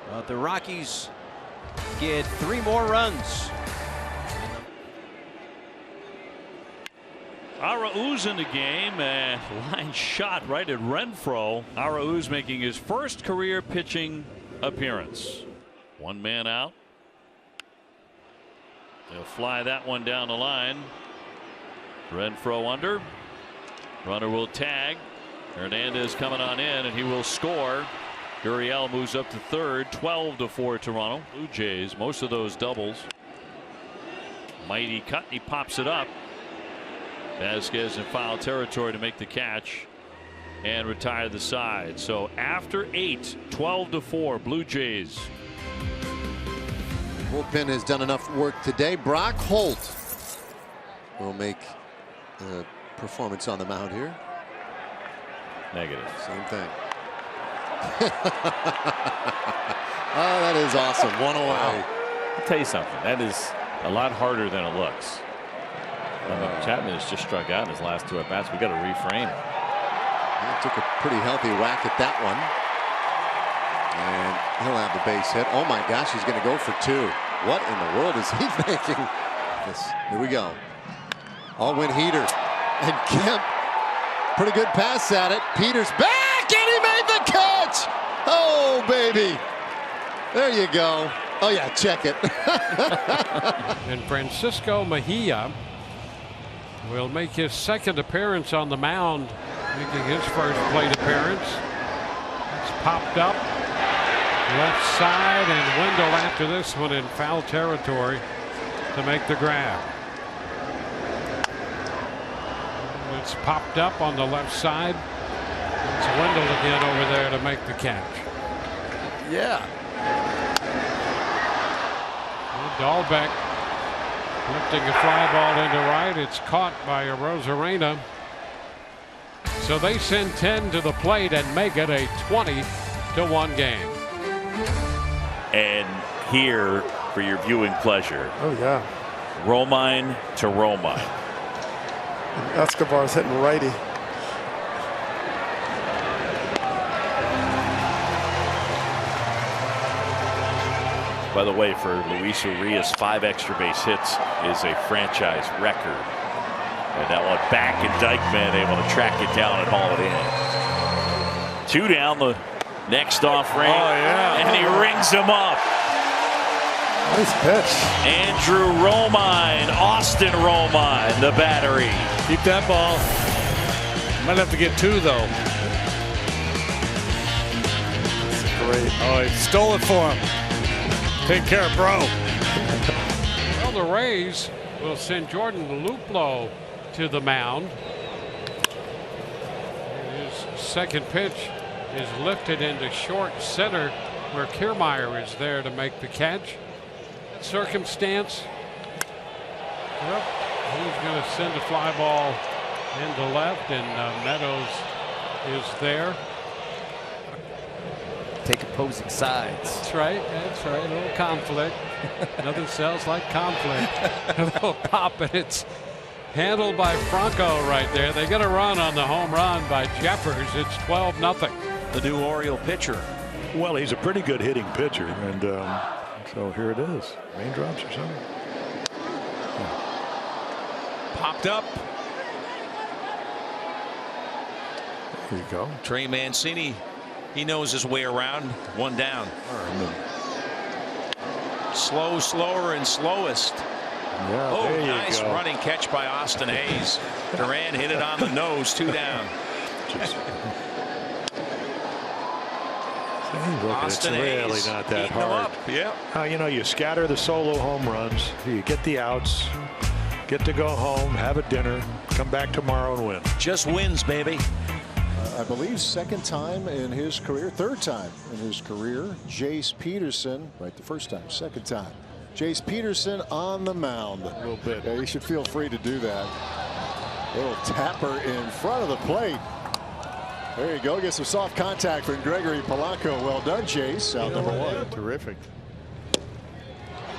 but the Rockies get 3 more runs. Arauz in the game, and line shot right at Renfroe. Arauz making his first career pitching appearance. 1 man out. They'll fly that one down the line. Renfroe under. Runner will tag. Hernandez coming on in, and he will score. Gurriel moves up to 3rd. 12-4 Toronto. Blue Jays, most of those doubles. Mighty cut, he pops it up. Vasquez in foul territory to make the catch and retire the side. So after 8, 12-4 Blue Jays. Bullpen has done enough work today. Brock Holt will make a performance on the mound here. Negative. Same thing. Oh, that is awesome. 1 away. Wow. I'll tell you something. That is a lot harder than it looks. Chapman has just struck out in his last 2 at-bats. We got to reframe. He took a pretty healthy whack at that one. And he'll have the base hit. Oh my gosh, he's going to go for 2. What in the world is he making? Here we go. All-win heater. And Kemp, pretty good pass at it. Peters back, and he made the catch. Oh, baby. There you go. Oh, yeah, check it. And Francisco Mejia will make his second appearance on the mound, making his first plate appearance. It's popped up left side, and Wendell after this one in foul territory to make the grab. It's popped up on the left side. It's Wendell again over there to make the catch. Yeah. Dahlbeck lifting a fly ball into right. It's caught by Rosarena. So they send 10 to the plate and make it a 20-1 game. And here for your viewing pleasure. Oh, yeah. Romine to Romine. Escobar's hitting righty. By the way, for Luis Urias, 5 extra base hits is a franchise record. And that one back, and Dykeman able to track it down and haul it in. 2 down, the next off ring. Oh, yeah. And he rings him up. Nice pitch. Andrew Romine, Austin Romine, the battery. Keep that ball. Might have to get 2 though. Great. Oh, he stole it for him. Take care, bro. Well, the Rays will send Jordan Luplow to the mound. His second pitch is lifted into short center, where Kiermaier is there to make the catch. Circumstance. Yep, he's going to send a fly ball into left, and Meadows is there. Take opposing sides. That's right. That's right. A little conflict. Nothing sells like conflict. A little pop, and it's handled by Franco right there. They get a run on the home run by Jeffers. It's 12-0. The new Oriole pitcher. Well, he's a pretty good hitting pitcher, and so here it is. Raindrops or something. Popped up. There you go. Trey Mancini, he knows his way around. 1 down. Slow, slower, and slowest. Yeah, oh, there you nice go. running catch by Austin Hayes. Duran hit it on the nose. 2 down. Austin it's really Hayes not that eating them hard. up. Yeah. You know, you scatter the solo home runs, you get the outs, get to go home, have a dinner, come back tomorrow and win. Just wins, baby. I believe second time in his career, third time in his career. Jace Peterson, right the first time, second time. Jace Peterson on the mound. A little bit. Yeah, you should feel free to do that. Little tapper in front of the plate. There you go. Get some soft contact from Gregory Polanco. Well done, Jace. Out number 1. Terrific.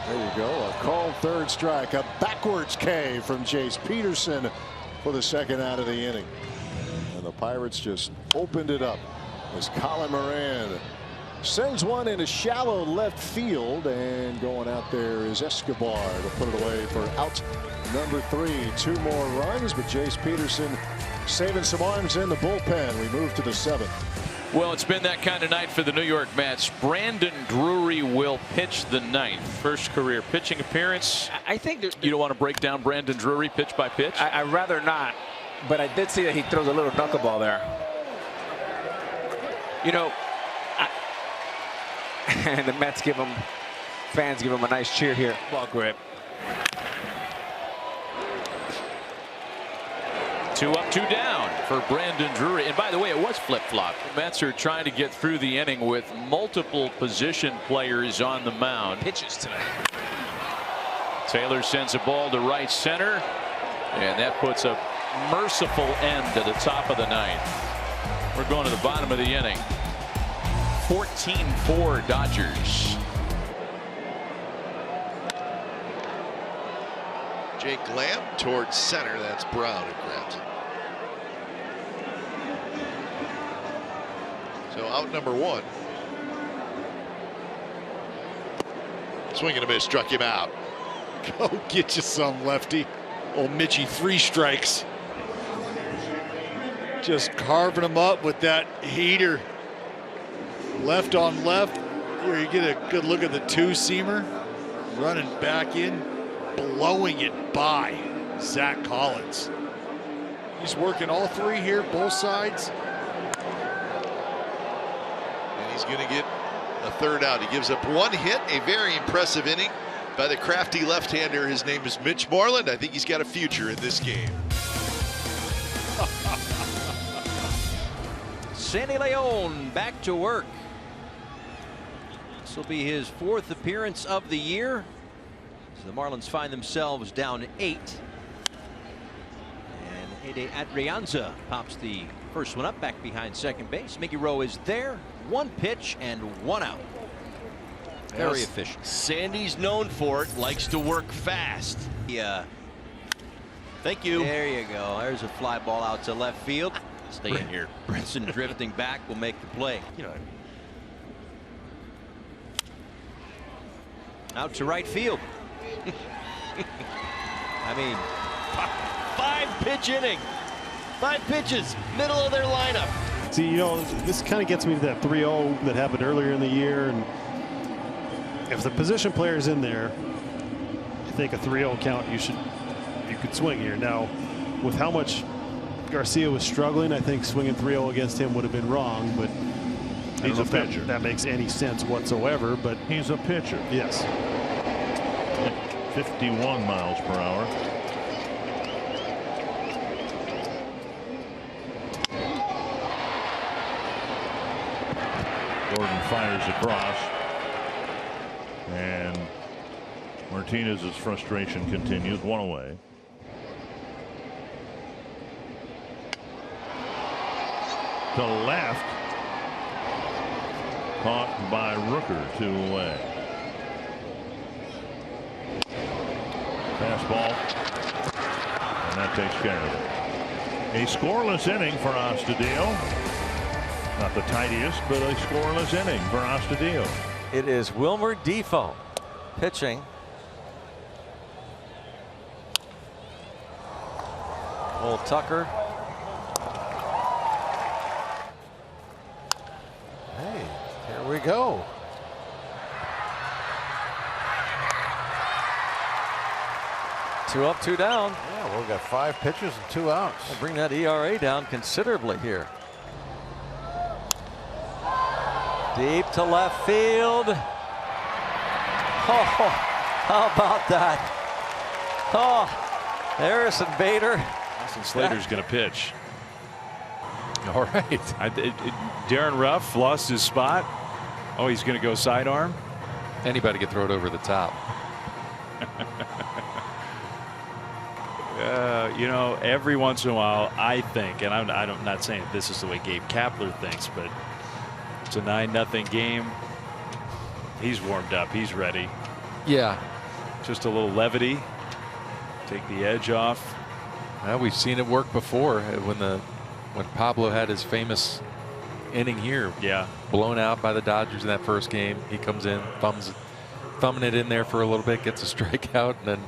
There you go. A called third strike. A backwards K from Jace Peterson for the second out of the inning. And the Pirates just opened it up as Colin Moran sends one into shallow left field, and going out there is Escobar to put it away for out number 3. 2 more runs, but Jace Peterson saving some arms in the bullpen. We move to the 7th. Well, it's been that kind of night for the New York Mets. Brandon Drury will pitch the 9th. First career pitching appearance. I think you don't want to break down Brandon Drury pitch by pitch. I'd rather not, but I did see that he throws a little knuckleball there. You know, and the Mets fans give him a nice cheer here. Ball grip. 2 up, 2 down for Brandon Drury. And by the way, it was flip-flop. The Mets are trying to get through the inning with multiple position players on the mound. Pitches tonight. Taylor sends a ball to right center, and that puts a merciful end to the top of the 9th. We're going to the bottom of the inning. 14-4 Dodgers. Jake Lamb towards center. That's Brown who grabs it. So out number 1. Swing and a miss, struck him out. Go get you some, lefty. Old Mitchie, 3 strikes. Just carving him up with that heater. Left on left, Here you get a good look at the two-seamer running back in, blowing it by Zach Collins. He's working all three here, both sides. And he's going to get a third out. He gives up one hit, a very impressive inning by the crafty left-hander. His name is Mitch Moreland. I think he's got a future in this game. Sandy Leone back to work. This will be his 4th appearance of the year. So the Marlins find themselves down 8. And Ede Adrianza pops the first one up back behind second base. Mickey Rowe is there. 1 pitch and 1 out. Very efficient. Sandy's known for it. Likes to work fast. Yeah. Thank you. There you go. There's a fly ball out to left field. Stay in here. Brinson drifting back will make the play. You know. Out to right field. I mean, 5-pitch inning. 5 pitches, middle of their lineup. See, you know, this kind of gets me to that 3-0 that happened earlier in the year. And if the position player's in there, I think a 3-0 count you could swing here. Now, with how much Garcia was struggling, I think swinging 3-0 against him would have been wrong. But he's a pitcher. That makes any sense whatsoever. But he's a pitcher. Yes. 51 miles per hour. Gordon fires across, and Martinez's frustration continues. 1 away. To left, caught by Rooker. 2 away. Fastball, and that takes care of it. A scoreless inning for Astudillo. Not the tidiest, but a scoreless inning for Astudillo. It is Wilmer Defoe pitching. Old Tucker. Hey, here we go. Two up, 2 down. Yeah, well, we've got 5 pitches and 2 outs. We'll bring that ERA down considerably here. Deep to left field. Oh, how about that? Oh, Harrison Bader. Austin Slater's going to pitch. All right. Darren Ruff lost his spot. Oh, he's going to go sidearm. Anybody could throw it over the top. You know, every once in a while, I think, and I'm not saying this is the way Gabe Kapler thinks, but it's a 9-0 game. He's warmed up. He's ready. Yeah. Just a little levity. Take the edge off. Well, we've seen it work before when Pablo had his famous inning here. Yeah. Blown out by the Dodgers in that first game. He comes in, thumbing it in there for a little bit, gets a strikeout, and then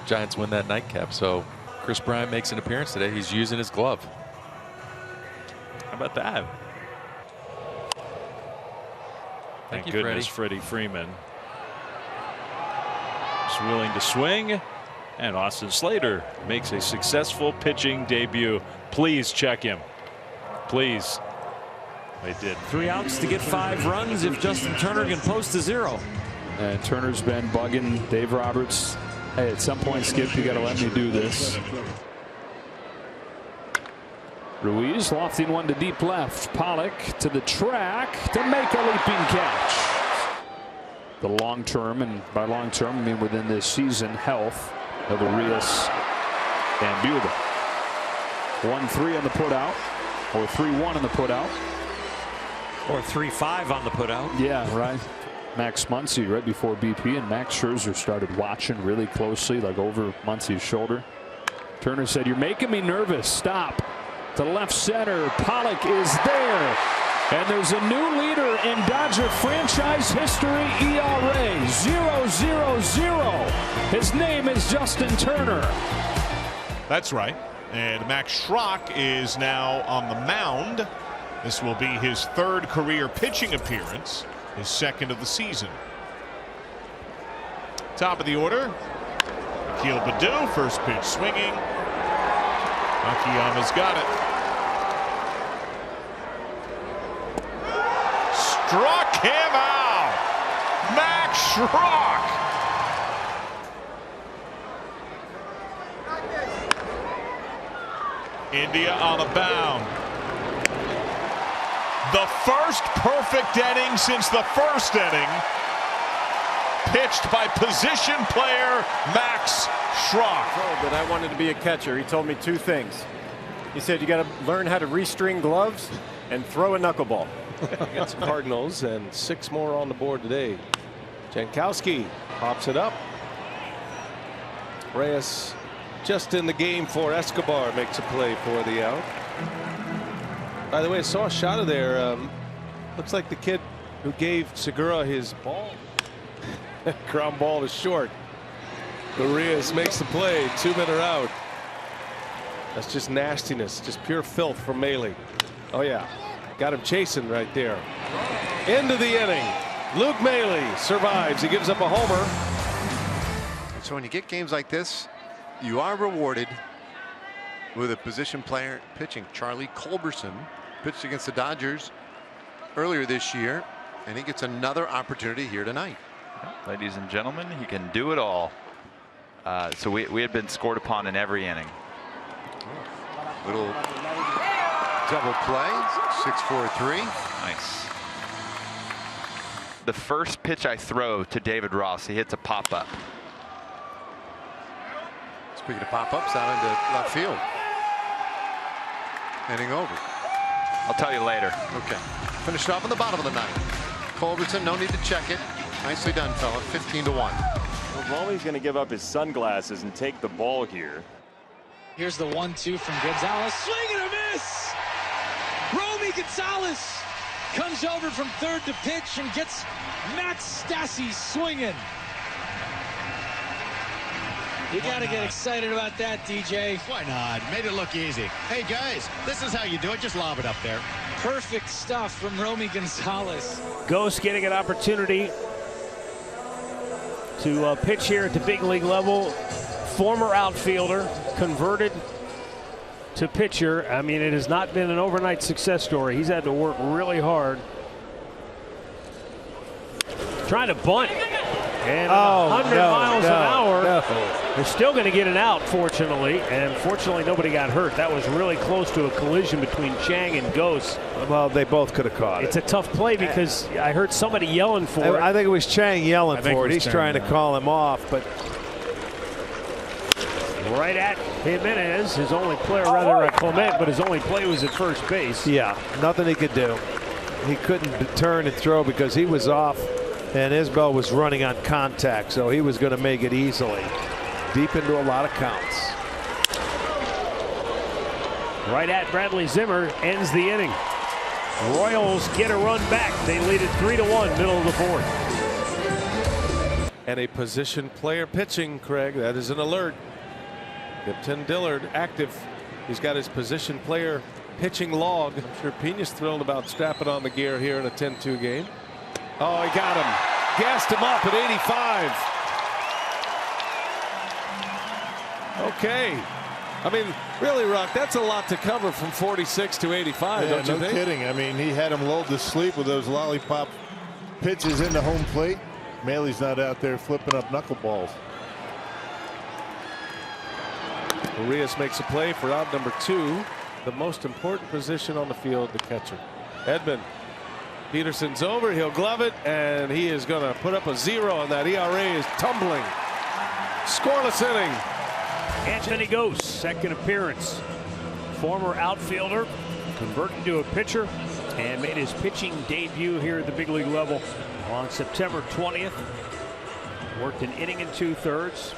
Giants win that nightcap. So Chris Bryant makes an appearance today. He's using his glove. How about that? Thank you, goodness Freddie Freeman is willing to swing, and Austin Slater makes a successful pitching debut. Please check him. Please. They did. 3 outs to get 5 runs if Justin Turner can post a 0. And Turner's been bugging Dave Roberts. Hey, at some point, Skip, you got to let me do this. Ruiz lofting one to deep left. Pollock to the track to make a leaping catch. The long term, and by long term I mean within this season, health of Urias and Buda. 1-3 on the putout, or 3-1 on the putout, or 3-5 on the putout. Yeah, right. Max Muncy right before BP, and Max Scherzer started watching really closely, like over Muncy's shoulder. Turner said, "You're making me nervous. Stop." To left center, Pollock is there, and there's a new leader in Dodger franchise history. ERA 0.00. His name is Justin Turner. That's right. And Max Schrock is now on the mound. This will be his 3rd career pitching appearance. his second of the season. Top of the order, Akil Baddoo, first pitch swinging. Akiyama's got it. Struck him out. Max Schrock. India on a bound. The first perfect inning since the first inning, pitched by position player Max Schrock. But I wanted to be a catcher. He told me two things. He said you got to learn how to restring gloves and throw a knuckleball. Against the Cardinals, and 6 more on the board today. Jankowski pops it up. Reyes just in the game for Escobar, makes a play for the out. By the way, I saw a shot of there. Looks like the kid who gave Segura his ball. Ground ball to short. Reyes makes the play. 2-men are out. That's just nastiness, just pure filth from Maley. Oh yeah, got him chasing right there. End of the inning. Luke Maley survives. He gives up a homer. So when you get games like this, you are rewarded with a position player pitching. Charlie Culberson pitched against the Dodgers earlier this year, and he gets another opportunity here tonight. Ladies and gentlemen, he can do it all. So we had been scored upon in every inning. Little double play, 6-4-3. Nice. The first pitch I throw to David Ross, he hits a pop-up. Speaking of pop-ups, out into left field. Inning over. I'll tell you later. Okay. Finished off in the bottom of the ninth. Culberson, no need to check it. Nicely done, fella. 15-1. Well, Romy's going to give up his sunglasses and take the ball here. Here's the 1-2 from Gonzalez. Swing and a miss! Romy Gonzalez comes over from third to pitch and gets Max Stassi swinging. You got to get excited about that, DJ. Why not? Made it look easy. Hey, guys, this is how you do it. Just lob it up there. Perfect stuff from Romy Gonzalez. Ghost getting an opportunity to pitch here at the big league level. Former outfielder, converted to pitcher. I mean, it has not been an overnight success story. He's had to work really hard. Trying to bunt. And 100 miles an hour. They're still going to get it out, fortunately. And fortunately, nobody got hurt. That was really close to a collision between Chang and Ghost. Well, they both could have caught it. It's a tough play because I heard somebody yelling for it. I think it was Chang yelling for it. He's trying to call him off, but right at Jimenez, his only play, or rather at Clement, but his only play was at first base. Yeah, nothing he could do. He couldn't turn and throw because he was off, and Isbell was running on contact, so he was going to make it easily. Deep into a lot of counts. Right at Bradley Zimmer ends the inning. Royals get a run back. They lead it 3-1, middle of the fourth. And a position player pitching, Craig. That is an alert. Tim Dillard active. He's got his position player pitching log. I'm sure Pena's thrilled about strapping on the gear here in a 10-2 game. Oh, he got him. Gassed him up at 85. Okay. I mean, really, Rock, that's a lot to cover from 46 to 85, yeah, don't you think? No kidding. I mean, he had him lulled to sleep with those lollipop pitches into home plate. Maley's not out there flipping up knuckleballs. Urias makes a play for out number 2. The most important position on the field, the catcher. Edman. Peterson's over. He'll glove it, and he is going to put up a 0 on that. ERA is tumbling. Scoreless inning. Anthony Ghost, second appearance. Former outfielder, converted to a pitcher, and made his pitching debut here at the big league level on September 20th. Worked an inning and 2/3.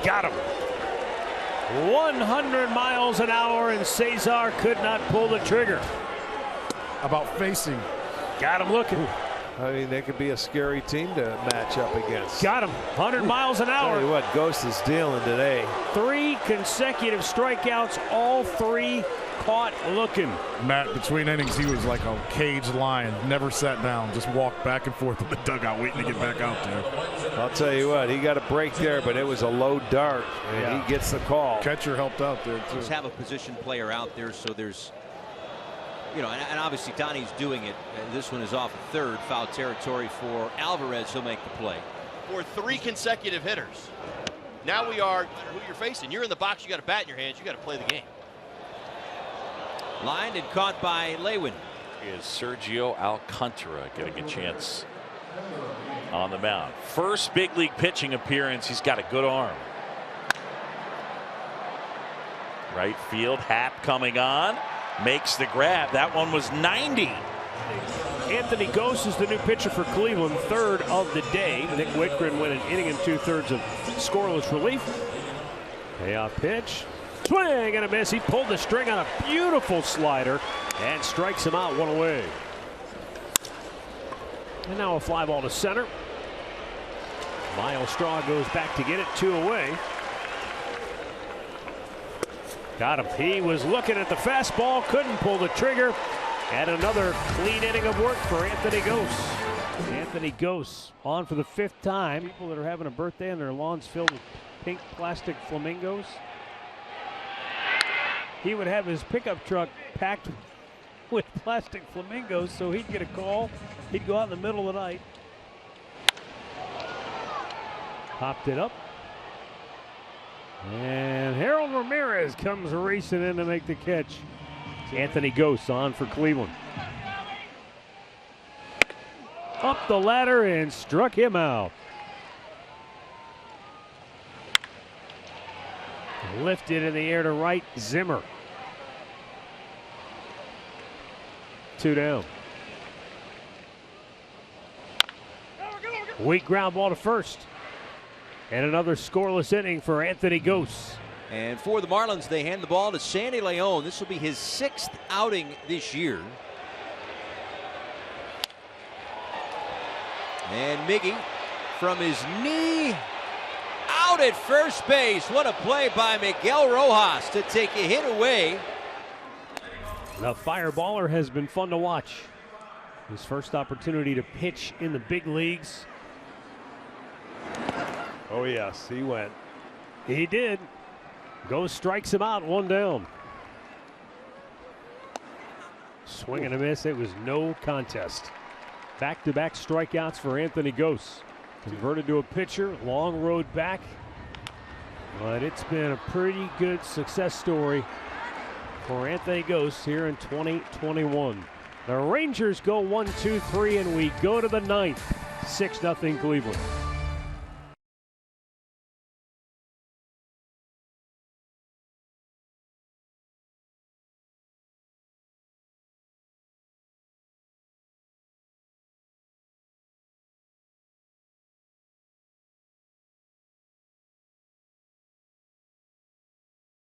Got him. 100 miles an hour, and Cesar could not pull the trigger. About facing. Got him looking. I mean, they could be a scary team to match up against. Got him. 100 miles an hour. Tell you what, Ghost is dealing today. 3 consecutive strikeouts, all 3 caught looking. Matt, between innings, he was like a caged lion. Never sat down, just walked back and forth in the dugout, waiting to get back out there. I'll tell you what, he got a break there, but it was a low dart, and he gets the call. Catcher helped out there, too. Just have a position player out there, so there's, you know, and obviously Donnie's doing it. This one is off a third, foul territory for Alvarez. He'll make the play. For 3 consecutive hitters. Now we are who you're facing. You're in the box, you got a bat in your hands, you got to play the game. Lined and caught by Leone. Is Sergio Alcantara getting a chance on the mound. First big league pitching appearance. He's got a good arm. Right field, Happ coming on. Makes the grab. That one was 90. Anthony Gose is the new pitcher for Cleveland, 3rd of the day. Nick Whitgren went an inning and 2/3 of scoreless relief. Payoff pitch. Swing and a miss. He pulled the string on a beautiful slider and strikes him out, 1 away. And now a fly ball to center. Miles Straw goes back to get it, 2 away. Got him. He was looking at the fastball, couldn't pull the trigger. And another clean inning of work for Anthony Gose. Anthony Gose on for the 5th time. People that are having a birthday and their lawns filled with pink plastic flamingos. He would have his pickup truck packed with plastic flamingos, so he'd get a call. He'd go out in the middle of the night. Popped it up. And Harold Ramirez comes racing in to make the catch. Anthony Gose on for Cleveland. Up the ladder and struck him out. Lifted in the air to right, Zimmer. 2 down. Weak ground ball to first. And another scoreless inning for Anthony Gose. And for the Marlins, they hand the ball to Sandy Leone. This will be his 6th outing this year. And Miggy from his knee out at first base. What a play by Miguel Rojas to take a hit away. The fireballer has been fun to watch. His first opportunity to pitch in the big leagues. Oh, yes, he went. He did. Gose strikes him out, 1 down. Swing and a miss. It was no contest. Back-to-back strikeouts for Anthony Gose. Converted to a pitcher, long road back. But it's been a pretty good success story for Anthony Gose here in 2021. The Rangers go 1-2-3, and we go to the 9th. 6-0 Cleveland.